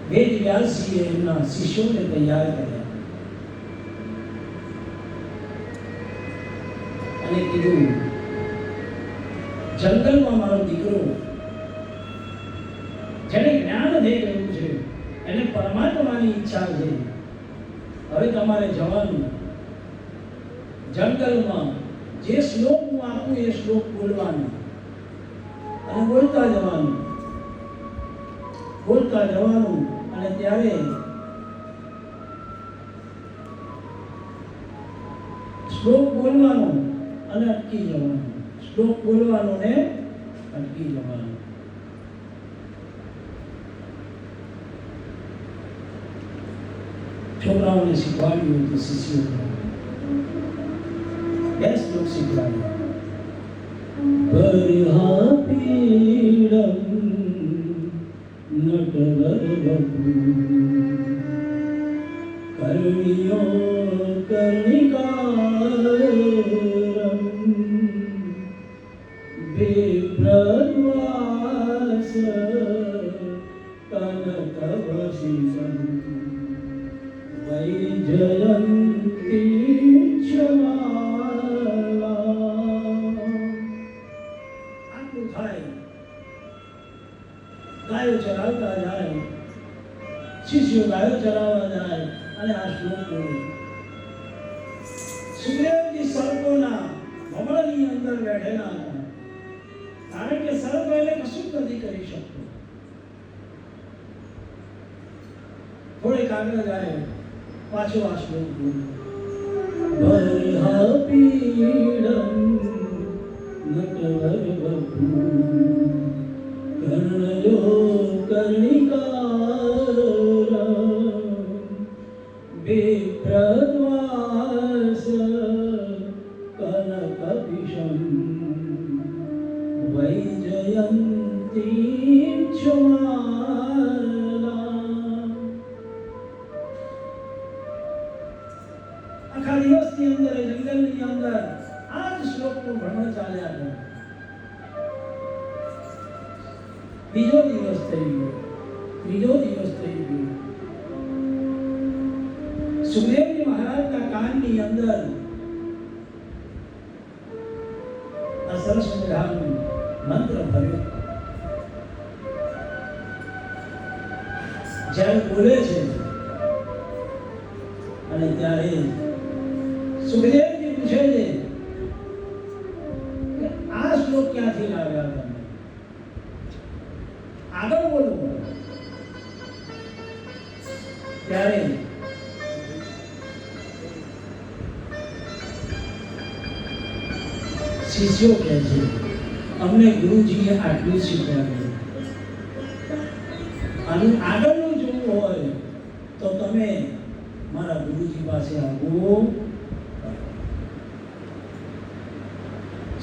વેદ વ્યાસજીએ એમના શિષ્યોને તૈયાર કર્યા અને કીધું, જંગલમાં મારો દીકરો જેને જ્ઞાન થઈ ગયું છે, એને પરમાત્માની ઈચ્છા છે, હવે તમારે જવાનું, જંગલમાં જે શ્લોક હું આપું એ શ્લોક બોલવાનો અને બોલતા જવાનું અને ત્યારે શ્લોક બોલવાનો અને અટકી જવાનું, શ્લોક બોલવાનો ને અટકી જવાનું. છોકરાઓને શીખવાડ્યું હતું, શિષ્યોને બે શ્લોક શીખવાડ્યા. પરિહાપીડમ નટવર વપુ કર્ણિયો કર્ણિકારમ વિપ્રદ્વાસ કનકવશિષમ વૈજયંતી ક્ષમાલા. આટલું થાય, ગાયો ચરાવતા જાય, શિષ્યો ગાયો ચરાવવા જાય અને આ શ્લોક બોલે. સુખદેવજી સર્પોના ભવનની અંદર બેઠેલા હતા, કારણ કે સર્પ એને કશું નથી કરી શકતો. થોડેક આગળ જાય, પાછો આ શ્લોક બોલે. વરહાપીડમ નટવર વપુ કર્ણયો કર્ણિકારમ વિપ્રદ્વાસ કનકપિશમ વૈજયંતી ક્ષમાલા. આખા દિવસની અંદર, જંગલની અંદર આ જ શ્લોકનું ભ્રમણ ચાલ્યા કરે. બીજો દિવસ થઈ ગયો, ત્રીજો દિવસ થઈ ગયો. સુખદેવજી મહારાજના કાનની અંદર આ સરસ મજાનું મંત્ર ભર્યો. જ્યારે બોલે છે અને ત્યારે સુખદેવજી પૂછે છે કે આ શ્લોક ક્યાંથી લાવ્યા તમે? આગળ બોલો. ત્યારે શિષ્યો કહે છે, અમને ગુરુજીએ આટલું શીખવાડ્યું, આનું આગળનું જોવું હોય તો તમે મારા ગુરુજી પાસે આવો.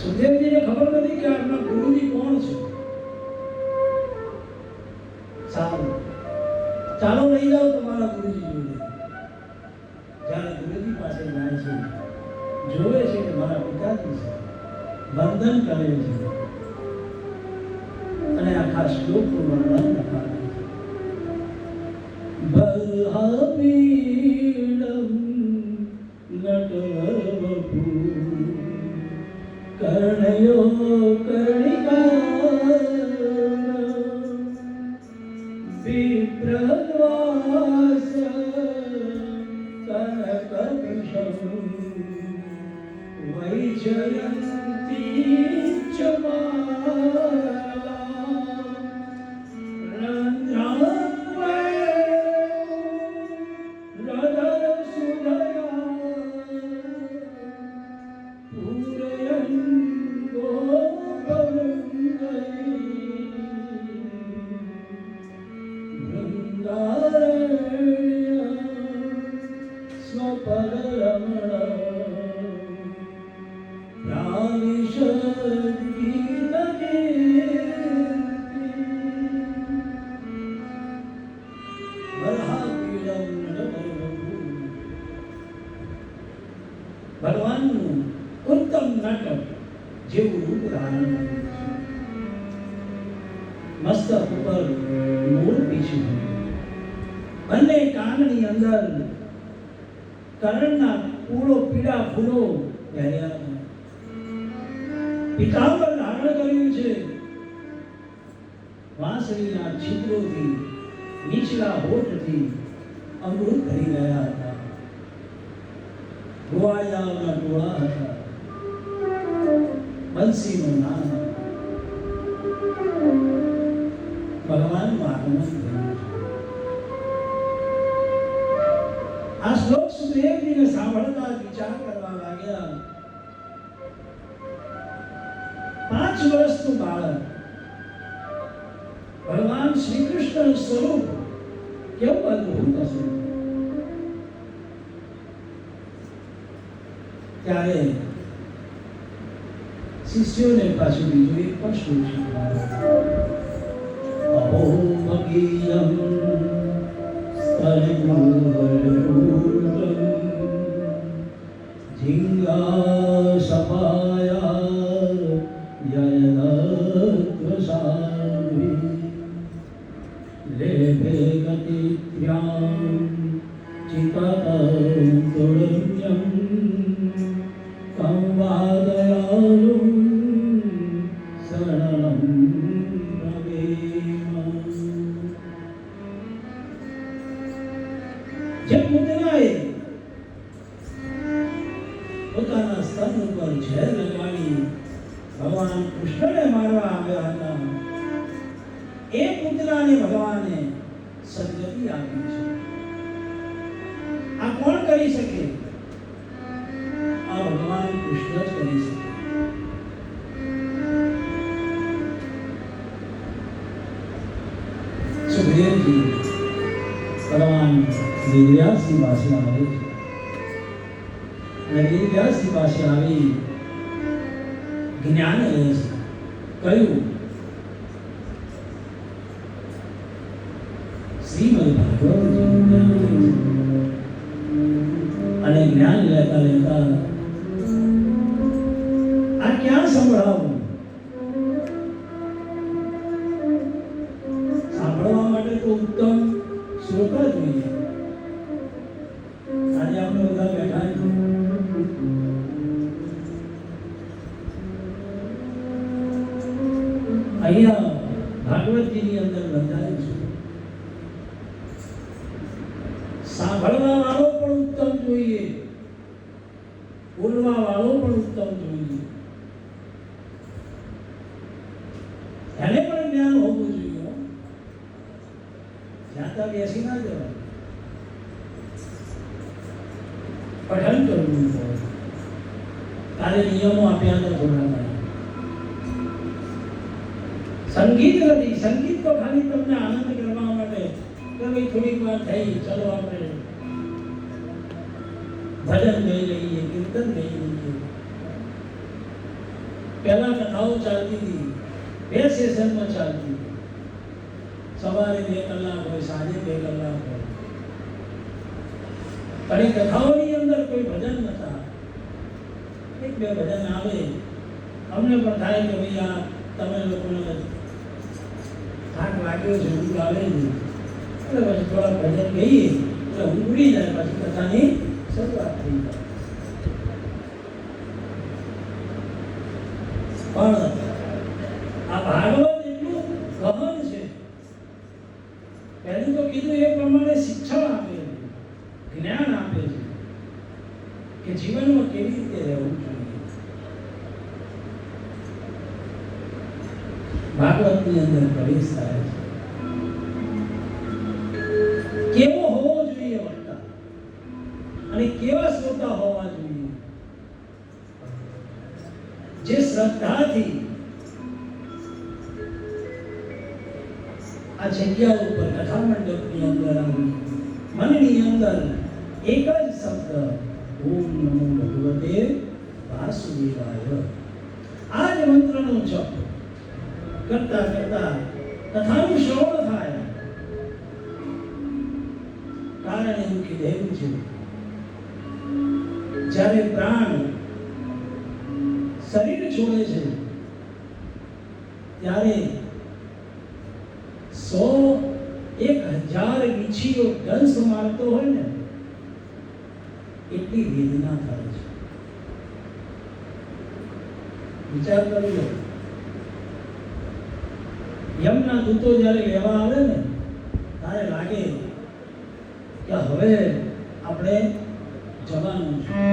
સુખદેવજીને ખબર નથી કે આપણા ગુરુજી કોણ છે. સારું, ચાલો લઈ જાઓ તમારા ગુરુજી જોડે. જ્યારે ગુરુજી પાસે જાય છે, જોવે છે કે મારા પિતાજી છે, વંદન કરે છે અને આખા શ્લોકનું વર્ણન લખાવે છે. બરહાપીડમ Natwar વપુ કર્ણયો કર્ણિકારમ વિપ્રદ્વાસ કનકપિશમ Vyjayanthi ક્ષમાલા. Swapara Ramana Ravisha મસ્તક ઉપર મોર પીછું, બંને કાનની અંદર કરણના પૂળો પીળા ફૂલો પહેર્યા, પિતાંબર ધારણ કર્યું છે, વાંસળીના છિદ્રોથી નીચલા હોઠથી અમૃત ભરી ગયા હતા, ગોવાળિયાઓના ટોળા હતા, બંસીનું નામ ભગવાનનું આગમન થયું. આ શ્લોક સુખદેવજીને સાંભળતા વિચાર કરવા લાગ્યા. 5 વર્ષનું બાળક ભગવાન શ્રી કૃષ્ણ સ્વરૂપ કેવું અદભુત હશે. ત્યારે શિષ્યોને પાછું બીજું એક પણ શ્લોક શીખવાડ્યો. અહો મગીયમ સ્તનમૂલરૂઢં ઝિંગા સપાયા યયદત્વસાવી લેભે ગતિત્ર્યાં ચિતतं તુરન્યં સંવાદયાલું શરણં પ્રવેમ. જે પૂતનાએ પોતાના સ્તન ઉપર ઝેર લગાવી ભગવાન કૃષ્ણને મારવા આવ્યા હતા, એ પૂતનાને ભગવાને સદગતિ આપી છે. આ કોણ કરી શકે? આ ભગવાન કૃષ્ણ જ કરી શકે. સુખદેવજી ભગવાન વેદવ્યાસજી પાસે આવે છે, અને વેદવ્યાસજી પાસે આવી જ્ઞાન લે છે. કહ્યું, શ્રીમદ ભાગવત અને જ્ઞાન લેતા લેતા આ ક્યાં સંભળાવું? સાંભળવા માટે તો ઉત્તમ શ્રોતા જોઈએ. આજે આપણે બધા બેઠા છીએ, અહીંયા ભાગવતજીની અંદર બંધાયું છે. સાંભળવા વાળો પણ ઉત્તમ જોઈએ, બોલવા વાળો પણ ઉત્તમ જોઈએ, એને પણ જ્ઞાન હોવું જોઈએ. જ્યાં ત્યાં બેસી ના જવાય, પઠન કરવું પડે. તારે નિયમો આપ્યા હતા થોડા. સંગીત નથી, સંગીત તો ખાલી તમને આનંદ કરવા માટે કે ભાઈ થોડીક વાર થઈ, ચલો આપણે ભજન ગઈ લઈએ, કીર્તન ગઈ લઈએ. પહેલા કથાઓ ચાલતી હતી, 2 સેશનમાં ચાલતી. સવારે 2 કલાક હોય, સાંજે 2 કલાક હોય. પણ એ કથાઓની અંદર કોઈ ભજન નતા. 1-2 ભજન આવે, અમને પણ થાય કે ભાઈ આ તમે લોકોને થાક લાગ્યો છે, ઊંઘ આવે છે, એટલે પછી થોડા ભજન ગઈએ એટલે ઊંઘ ઉડી જાય, પછી કથાની શરૂઆત થઈ જાય. પણ આ ભાગવત એટલું ગહન છે. પહેલું તો કીધું એ પ્રમાણે શિક્ષણ આપે છે, જ્ઞાન આપે છે કે જીવનમાં કેવી રીતે રહેવું જોઈએ. ભાગવતની અંદર પ્રવેશ થાય છે. કેવો હોવો જોઈએ વક્તા, અને કેવા શ્રોતા હોવા જોઈએ? જે શ્રદ્ધાથી આ જગ્યા ઉપર કથા મંડપની અંદર આવી મનની અંદર એક જ શબ્દ ઓમ નમો ભગવતે વાસુદેવાય, આ જ મંત્રનો જપ કરતા કરતા કથાનું શ્રવણ થાય. કારણ એવું કીધેલું છે, જ્યારે પ્રાણ શરીર છોડે છે ત્યારે 1,000 વીછીઓ ડંસ મારતો હોય ને એટલી વેદના થાય છે. વિચાર કરી લો, યમના દૂતો જ્યારે લેવા આવે ને ત્યારે લાગે કે હવે આપણે જવાનું છે.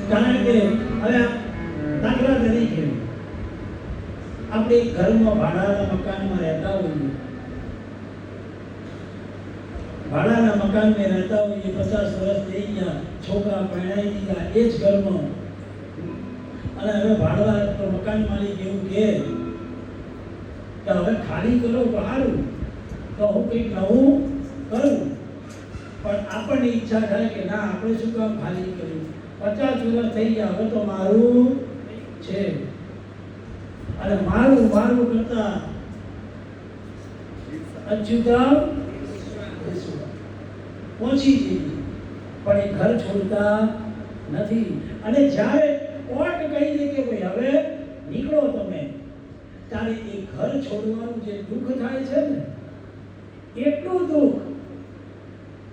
કારણ કે હવે દાખલા તરીકે આપણે ઘરમાં ભાડાના મકાનમાં રહેતા હોઈએ, ભાડાના મકાનમાં રહેતા હોઈએ, 50 વર્ષ થઈ ગયા, છોકરા પરણાઈ ગયા એ જ ઘરમાં, અને હવે ભાડા મકાન માલિક એવું કહે કે હવે ખાલી કરો તો સારું, તો હું કંઈક નવું કરું. પણ આપણને ઈચ્છા થાય કે ના, આપણે શું કામ ખાલી કર્યું, 50 વર્ષ થઈ ગયા, હવે તો મારું છે. અને મારું કરતા અચ્યુતમ પહોંચી જઈએ, પણ એ ઘર છોડતા નથી. અને જ્યારે કોર્ટ કહી દે કે ભાઈ હવે નીકળો તમે, ત્યારે એ ઘર છોડવાનું જે દુઃખ થાય છે ને, એટલું દુઃખ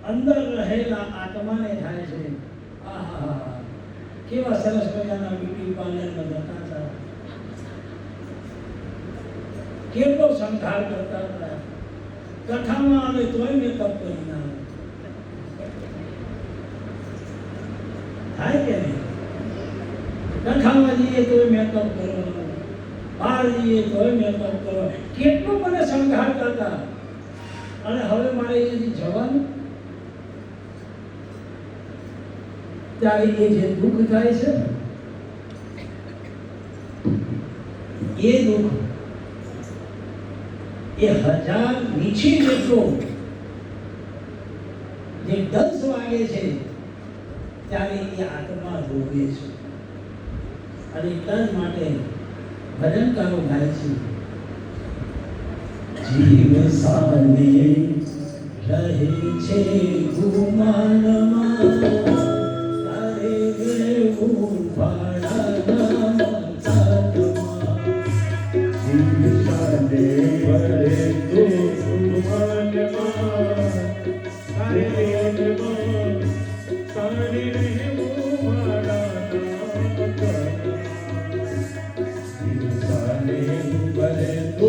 અંદર રહેલા આત્માને થાય છે. આહા, કેવા સરસ મજાના બ્યુટી પાર્લરમાં જતા હતા, કેટલો સંઘાર કરતા હતા, કથામાં આવે તોય મેકઅપ કરી ના થાય કે નહીં? કથામાં જઈએ તોય મેકઅપ કરવાનો, બહાર જઈએ તોય મેકઅપ કરવાનો, કેટલું મને સંઘાર કરતા. અને હવે મારે અહીંયાથી જવાનું, ત્યારે એ જે દુઃખ થાય છે ને, એ દુઃખ એ 1000 વીછી જેટલો જે દંશ વાગે છે ત્યારે એ આત્મા ભોગે છે. અને એટલા જ માટે ભજનકારો ગાય છે, જીવ સાને રહે છે ગુમાનમાં, તારે રહેવું ભાડાના મકાનમાં. જીવ સાને રહે તો ગુમાનમાં, તારે રહેવું ભાડાના મકાનમાં. જીવ સાને રહે તો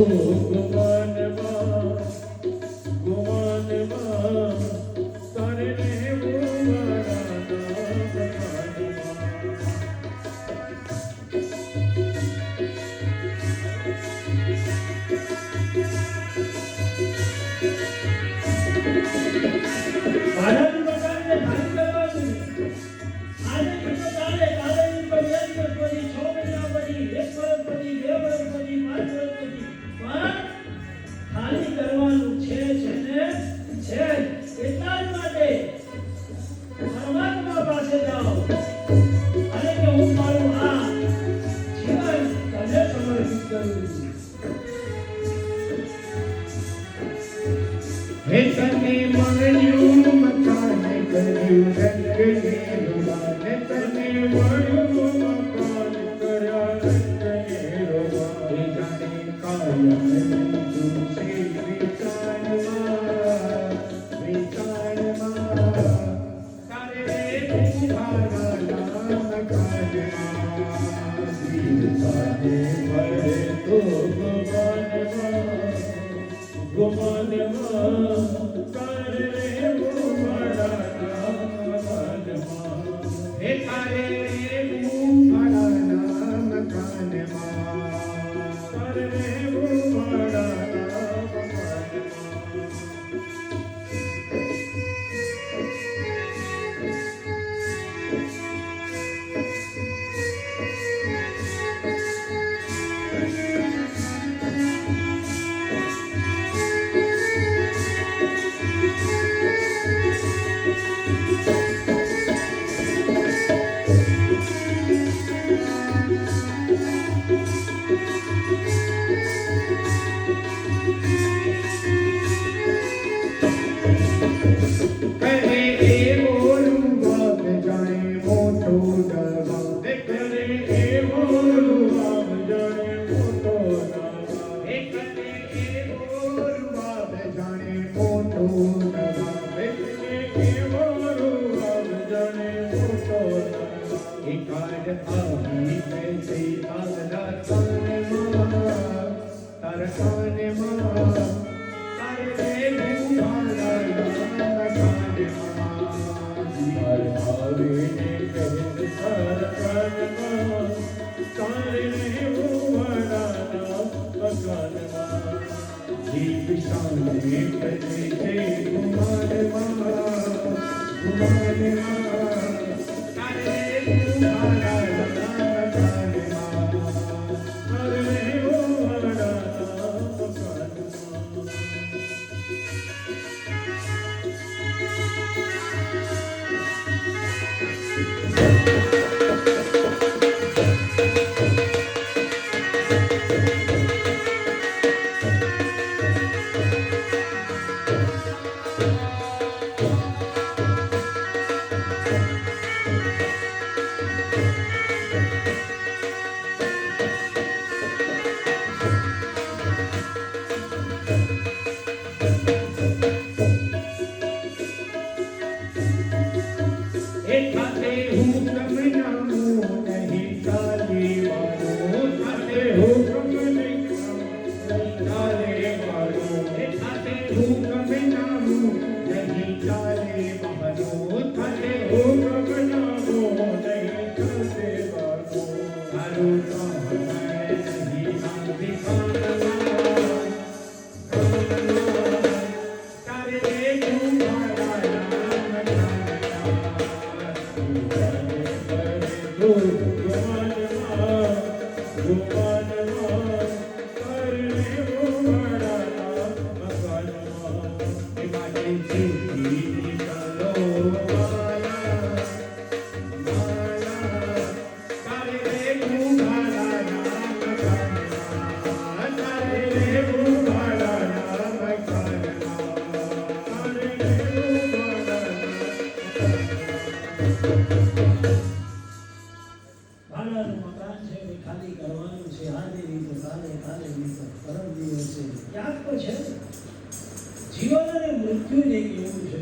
જીવન અને મૃત્યુ જ એક એવું છે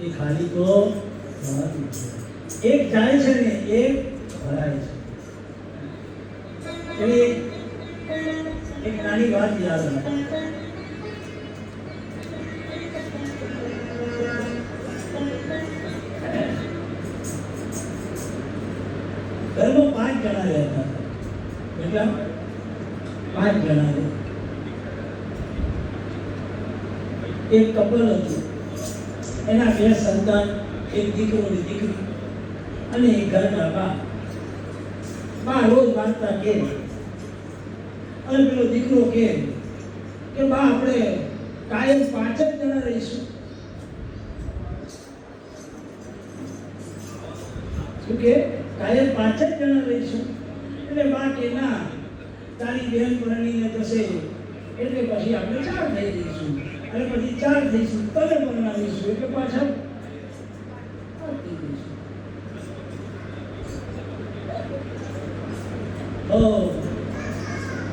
એ ખાલી તો થવાનું છે. એક જાય છે ને એક ભરાય છે. એટલે એક નાની વાત યાદ આવે. ઘરમાં 5 જણા રહેતા હતા. કેટલા? 5 જણા રહેતા. એક કપલ હતું. એના 2 સંતાન, એક દીકરો અને દીકરી અને એક ઘરના બા રોજ વાર્તા કે અને પેલો દીકરો કે બા આપણે કાયમ 5 જ જણા રહીશું. શું કે કાયમ 5 જ જણા રહીશું? એટલે બા કે ના, તારી બેન પરણીને થશે એટલે પછી આપણે 4 થઈ જઈશું અને પછી 4 થઈશું, તને પરણાવીશું એટલે પાછા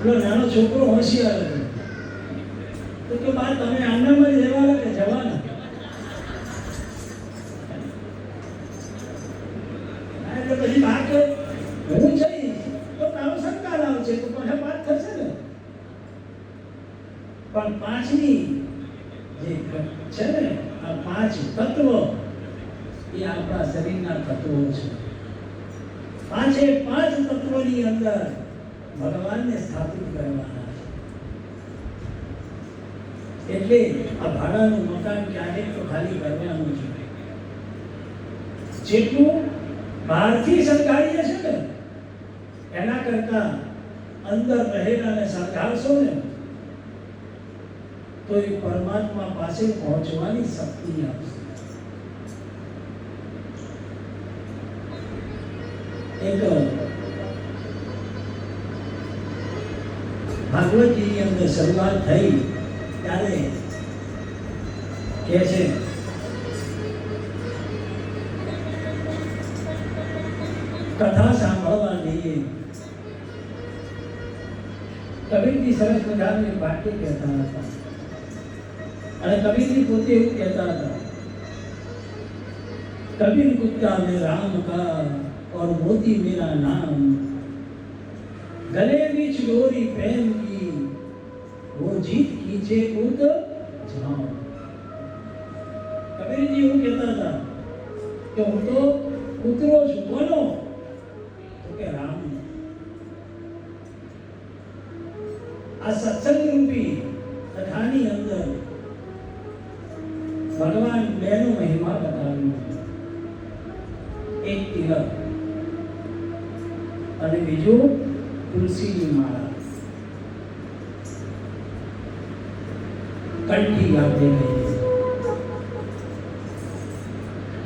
નાનો છોકરો હોશિયાર હતો તો કે બા તમે આમનામાં જ રહેવાના કે જવાના? એટલે પછી બા કે હું જઈશ તો તારો સંતાન આવશે તો પાછા 5 થશે ને. પણ 5મી જે છે ને આ 5 તત્વ એ આપણા શરીરના તત્વો છે. 5 તત્વોની અંદર ભગવાનને સ્થાપિત કરવાના છે. એટલે આ ભાડાનું મકાન ક્યારેક તો ખાલી કરવાનું છે. જેટલું બહારથી શણગારીએ છે ને એના કરતા અંદર રહેલાને શણગારશો ને તો એ પરમાત્મા પાસે પહોંચવાની શક્તિ આપશે. એક ભાગવતજીની અંદર શરૂઆત થઈ ત્યારે કે છે કથા સાંભળવા જઈએ. કબીરજી સરસ મજાનું એક વાક્ય કહેતા હતા અને કબીરજી પોતે એવું કહેતા હતા कबीर कुत्ता में राम का और मोती मेरा नाम, गले बीच डोरी प्रेम की वो जीत खींचे कूद जाओ। कबीर जी એવું કહેતા હતા કે હું તો કૂતરો છું, કોનો? તો કે રામ। આ સત્સંગ રૂપી કથાની અંદર ભગવાન બેનો મહિમા બતાવ્યો, એક તિલક અને બીજું તુલસીની માળા, કંઠી આપણે કહીએ।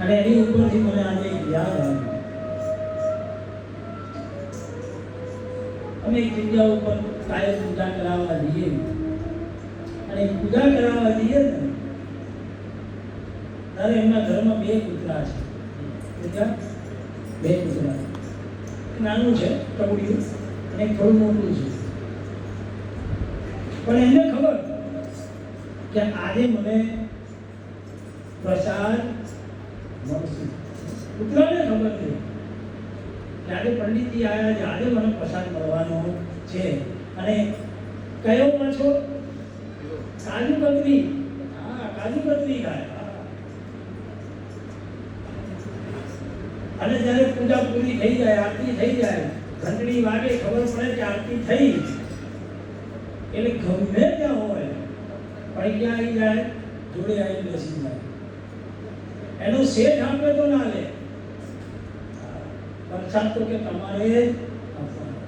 અને એની ઉપરથી મને આજે યાદ આવ્યું, અમે એક જગ્યા ઉપર કાયમ પૂજા કરાવવા જઈએ, અને પૂજા કરાવવા જઈએ ને ત્યારે એમના ઘરમાં બે કૂતરા છે, બે કૂતરા, નાનું છે ટબડિયું અને થોડું મોટું છે, પણ એમને ખબર કે આજે મને પ્રસાદ મળશે। કૂતરાને ખબર છે કે આજે પંડિતજી આવ્યા છે, આજે મને પ્રસાદ મળવાનો છે। અને કયો પાછો? કાજુ કતરી। હા, કાજુ કતરી ખાય। અને જ્યારે પૂજા પૂરી થઈ જાય, આરતી થઈ જાય, ઘંટડી વાગે, ખબર પડે કે આરતી થઈ, એટલે ગમે ત્યાં હોય પણ ક્યાં આવી જાય, જોડે આવી બેસી જાય। એનો શેઠ આપે તો ના લે, પ્રસાદ તો કે તમારે આપવાનો।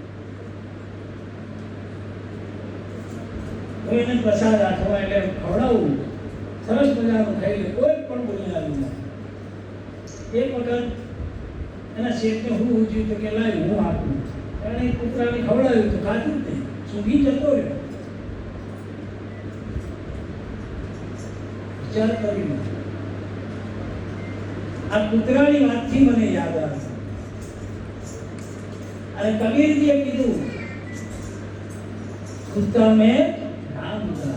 તો એને પ્રસાદ રાખવા એટલે ખવડાવવું, સરસ મજાનું ખાઈ લે, કોઈ પણ બોલ્યા ના। એક વખત એના શેઠને હું પૂછ્યું તો કે લાય હું આપું, એને કૂતરાને ખવડાવ્યું તો ખાધું જ નહીં, સૂંઘી જતો રહ્યો। વિચાર કરી, આ કૂતરાની વાતથી મને યાદ આવી, અને કબીરજીએ કીધું કૂતરા મેં રામ का,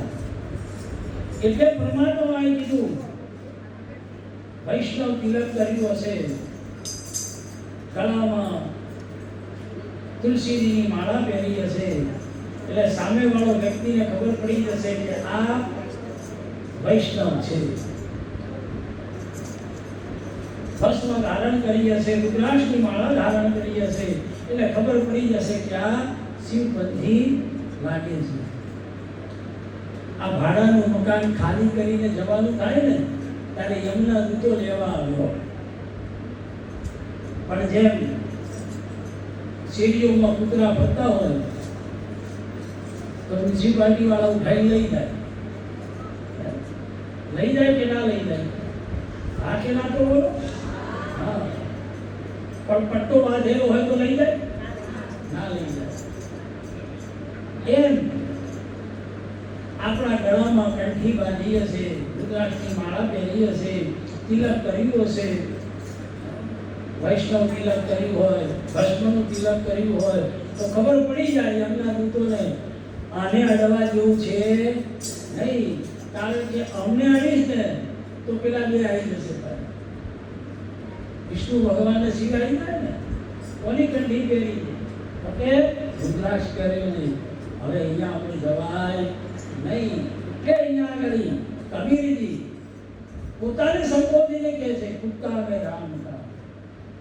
એટલે પરમાત્માએ કીધું વૈષ્ણવ તિલક કર્યું હશે, ગળામાં તુલસીની માળા પહેરી હશે, એટલે સામેવાળો વ્યક્તિને ખબર પડી જશે કે આ વૈષ્ણવ છે। ભસ્મ ધારણ કરી હશે, રુદ્રાક્ષની માળા ધારણ કરી હશે, એટલે ખબર પડી જશે કે આ શિવપંથી લાગે છે। આ ભાડાનું મકાન ખાલી કરીને જવાનું થાય ને ત્યારે યમુના દૂતો લેવા આવ્યો, પણ જેમ શેરીઓમાં કૂતરા ફરતા હોય તો મ્યુનિસિપાલિટી વાળા ઉઠાઈ લઈ જાય કે ના લઈ જાય? હા કે ના? તો બોલો। હા, પણ પટ્ટો બાંધેલો હોય તો લઈ જાય? ના લઈ જાય। એમ આપણા ગળામાં કંઠી બાંધી હશે, રુદ્રાક્ષની માળા પહેરી હશે, તિલક કર્યું હશે, વૈષ્ણવ તિલક કર્યું હોય, ભસ્મનું તિલક કર્યું હોય તો ખબર પડી જાય એમના દૂતોને આને અડવા જેવું છે નહીં, કારણ કે અમને અડીશ ને તો પેલા બે આવી જશે। વિષ્ણુ ભગવાનને શિવ આવી જાય ને, કોની કંઠી પહેરી? ઓકે, રુદ્રાક્ષ કર્યો નહીં, હવે અહીંયા આપણે જવાય નહીં। કે અહીંયા આગળ કબીરજી પોતાને સંબોધીને કહે છે કુત્તા મેં રામ का,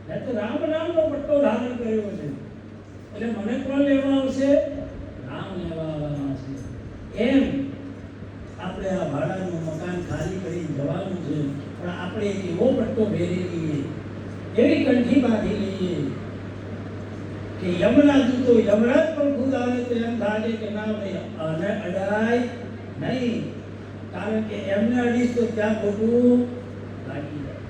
મેં તો રામ નામનો પટ્ટો ધારણ કર્યો છે, એટલે મને કોણ લેવા આવશે? રામ લેવા આવવાના છે। એમ આપણે આ ભાડાનું મકાન ખાલી કરી જવાનું છે, પણ આપણે એવો પટ્ટો પહેરી લઈએ, એવી કંઠી બાંધી લઈએ કે યમના દૂતો યમરાજ પણ ખુદ આવે તો એમ લાગે કે ના ભાઈ આને અડાય નહીં, કારણ કે એમને અડીશ તો ત્યાં ખોટું લાગી જાય।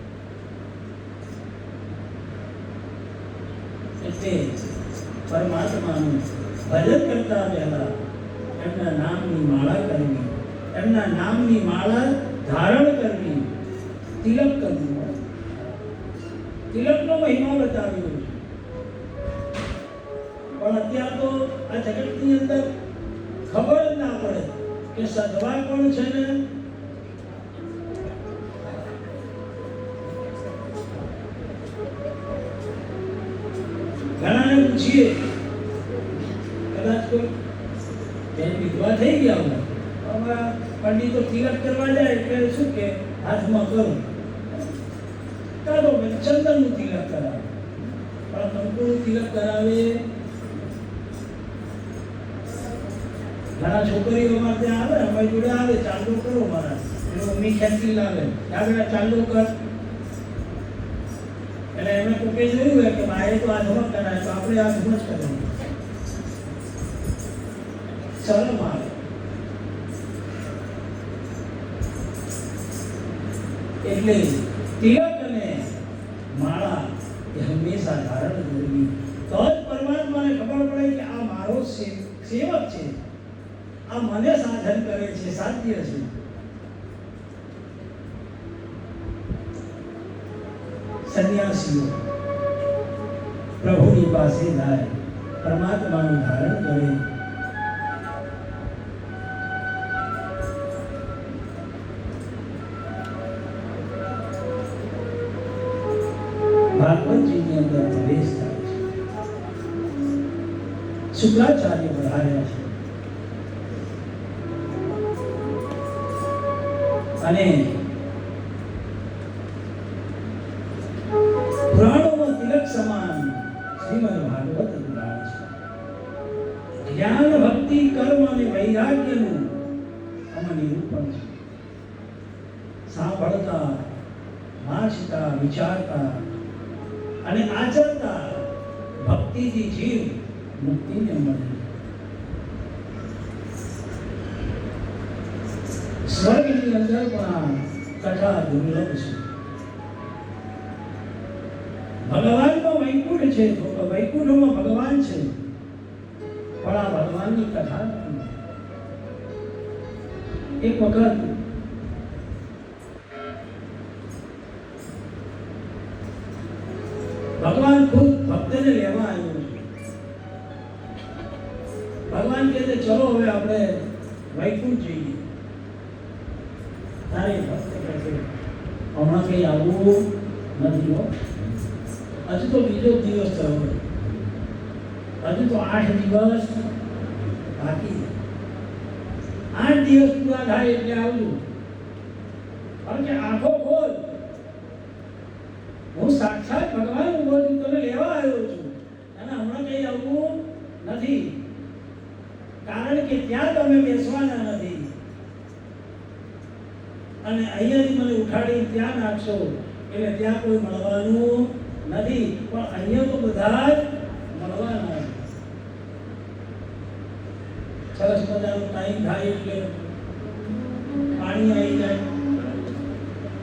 એટલે પરમાત્માનું ભજન કરતા પહેલા એમના નામની માળા કરવી, એમના નામની માળા ધારણ કરવી, તિલક કરવું, તિલકનો મહિમા બતાવ્યો છે। પણ અત્યારે તો આ જગતની અંદર ખબર જ ના પડે કે સધવા કોણ છે ને પૂછીએ, કદાચ કોઈ બેન વિધવા થઈ ગયા હોય, અમારા પંડિતો તિલક કરવા જાય એટલે શું કે હાથમાં કરો, ચાલો ચંદનનું તિલક કરાવે, પણ કંકુનું તિલક કરાવે. ઘણા છોકરીઓ અમારે ત્યાં આવે, અમારી જોડે આવે, ચાંદો કરો મારા, એનો મમ્મી ખેંચી લાવે, આગળ ચાંદો કર. એટલે એમને કોકે જોયું હોય કે મારે તો હાથમાં કરાય, તો આપણે હાથમાં જ કરવું, શરમ આવે. એટલે તિલક અને માળા એ હંમેશા ધારણ કરવી, તો જ પરમાત્માને ખબર પડે કે આ મારો સેવક છે, આ મને સાધન કરે છે, સાધ્ય છે. સંન્યાસીઓ પ્રભુની પાસે જાય, પરમાત્માનું ધારણ કરે. ભાગવતજીની અંદર પ્રવેશ થાય છે. શુક્રાચાર્ય પધાર્યા છે અને પુરાણોમાં તિલક સમાન શ્રીમદ ભાગવત પુરાણ છે. જ્ઞાન, ભક્તિ, કર્મ અને વૈરાગ્યનું આમાં નિરૂપણ છે. સાંભળતા, વાંચતા, વિચારતા અને આચરતા ભક્તિથી જીવ મુક્તિને મળે. સ્વર્ગની અંદર પણ કથા દુર્લભ છે. ભગવાનમાં વૈકુંઠ છે, તો વૈકુંઠમાં ભગવાન છે, પણ આ ભગવાનની કથા નથી. એક વખત ભગવાન ખુદ ભક્તને લેવા આવ્યો છે. ભગવાન કહે છે ચલો હવે આપણે વૈકુંઠ જઈએ. તારે ભક્ત કહે છે હમણાં કઈ આવવું નથી હો, હજુ તો બીજો દિવસ થયો, હજુ તો 8 દિવસ બાકી, 8 દિવસ પૂરા થાય એટલે આવજો. કારણ કે આંખો ખોલ, હું સાક્ષાત ભગવાન ઉભો છું, તને લેવા આવ્યો છું, અને હમણાં કઈ આવવું નથી, કારણ કે ત્યાં તમે બેસવાના નથી, અને અહીંયાથી મને ઉઠાડી ત્યાં નાખશો એટલે ત્યાં કોઈ મળવાનું નથી, પણ અહીંયા તો બધા જ મળવાના. સરસ મજાનો ટાઈમ થાય એટલે પાણી આવી જાય,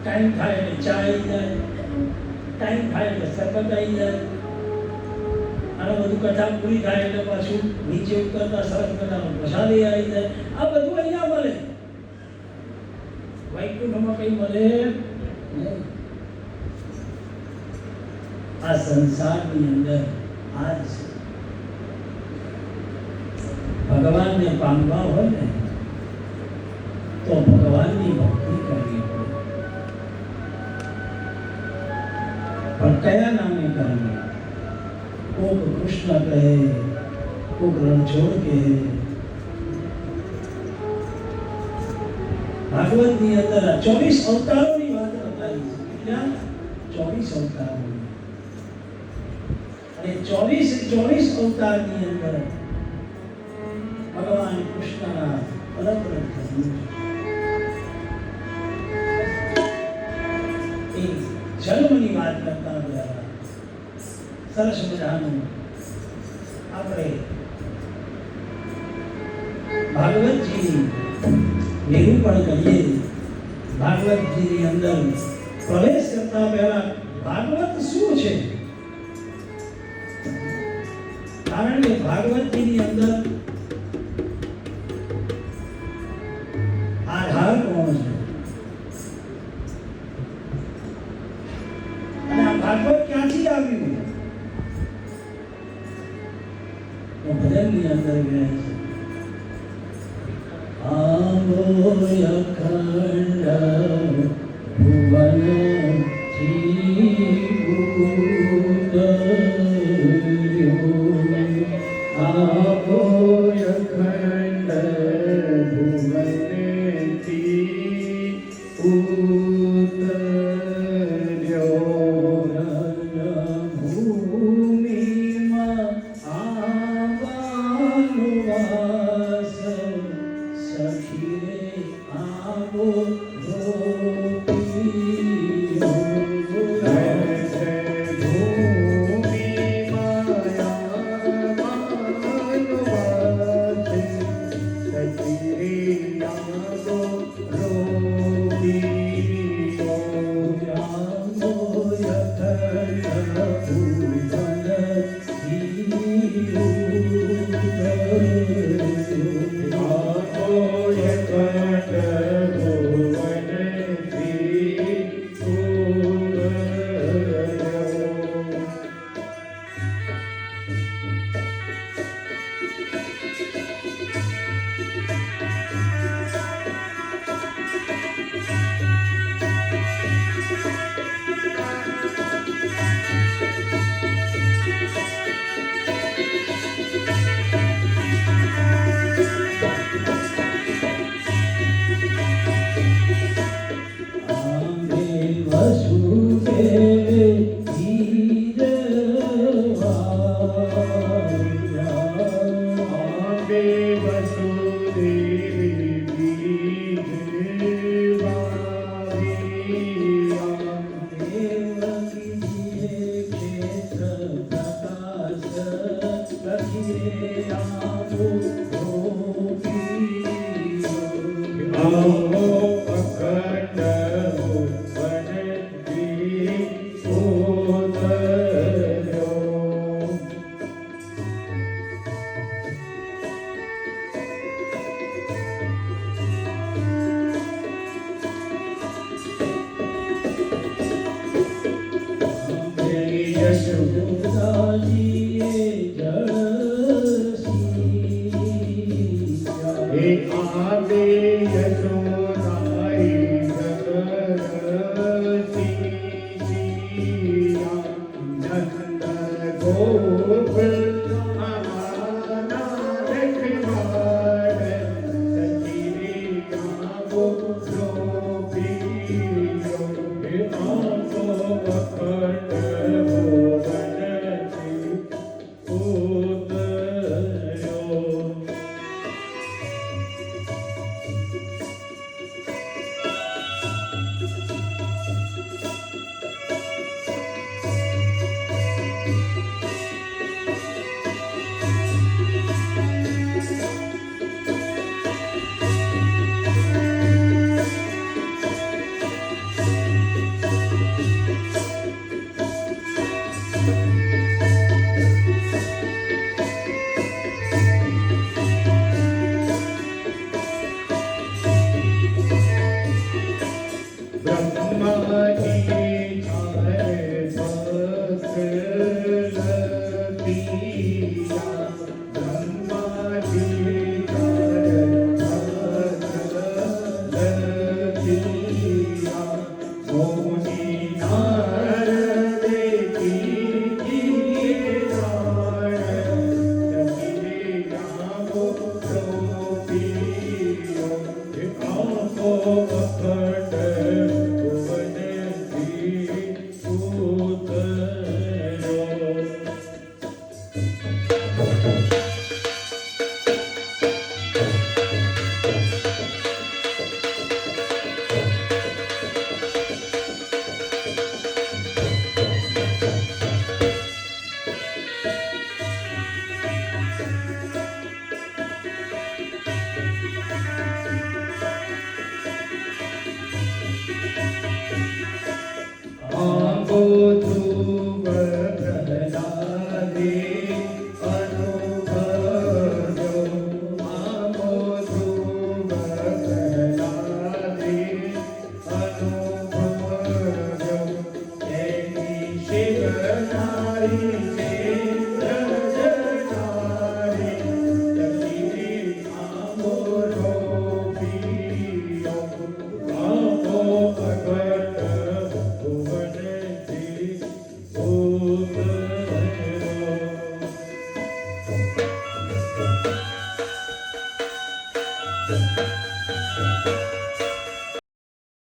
ટાઈમ થાય એટલે ચા આવી જાય, ટાઈમ થાય એટલે શરબત આવી જાય, અને બધું કથા પૂરી થાય એટલે પાછું નીચે ઉતરતા સરસ મજાનો પ્રસાદી આવી જાય. આ બધું અહીંયા મળે, વૈકુંઠમાં કઈ મળે નહીં. આ સંસારની અંદર આ જ છે. ભગવાનને પામવા હોય ને તો ભગવાનની ભક્તિ કરવી પડે, પણ કયા નામે કરવી? કોક કૃષ્ણ કહે, કોક રણછોડ કહે. ભાગવતની અંદર 24 અવતારોની વાત બતાવી છે. કેટલા? 24 અવતારો. અને 24 અવતારની અંદર ભગવાન કૃષ્ણના અલગ અલગ ધર્મો છે. જન્મની વાત કરતા હતા, સરસ મજાનું આપણે ભાગવતજીની નિરૂપણ કરીએ. ભાગવતજીની અંદર પ્રવેશ કરતા પહેલા ભાગવત શું છે? કારણ કે ભાગવતજીની અંદર આધાર કોણ છે, અને આ ભાગવત ક્યાંથી આવ્યું? તો ભજનની અંદર ગયા છે. આંબોય અખંડ ભુવન જીભૂત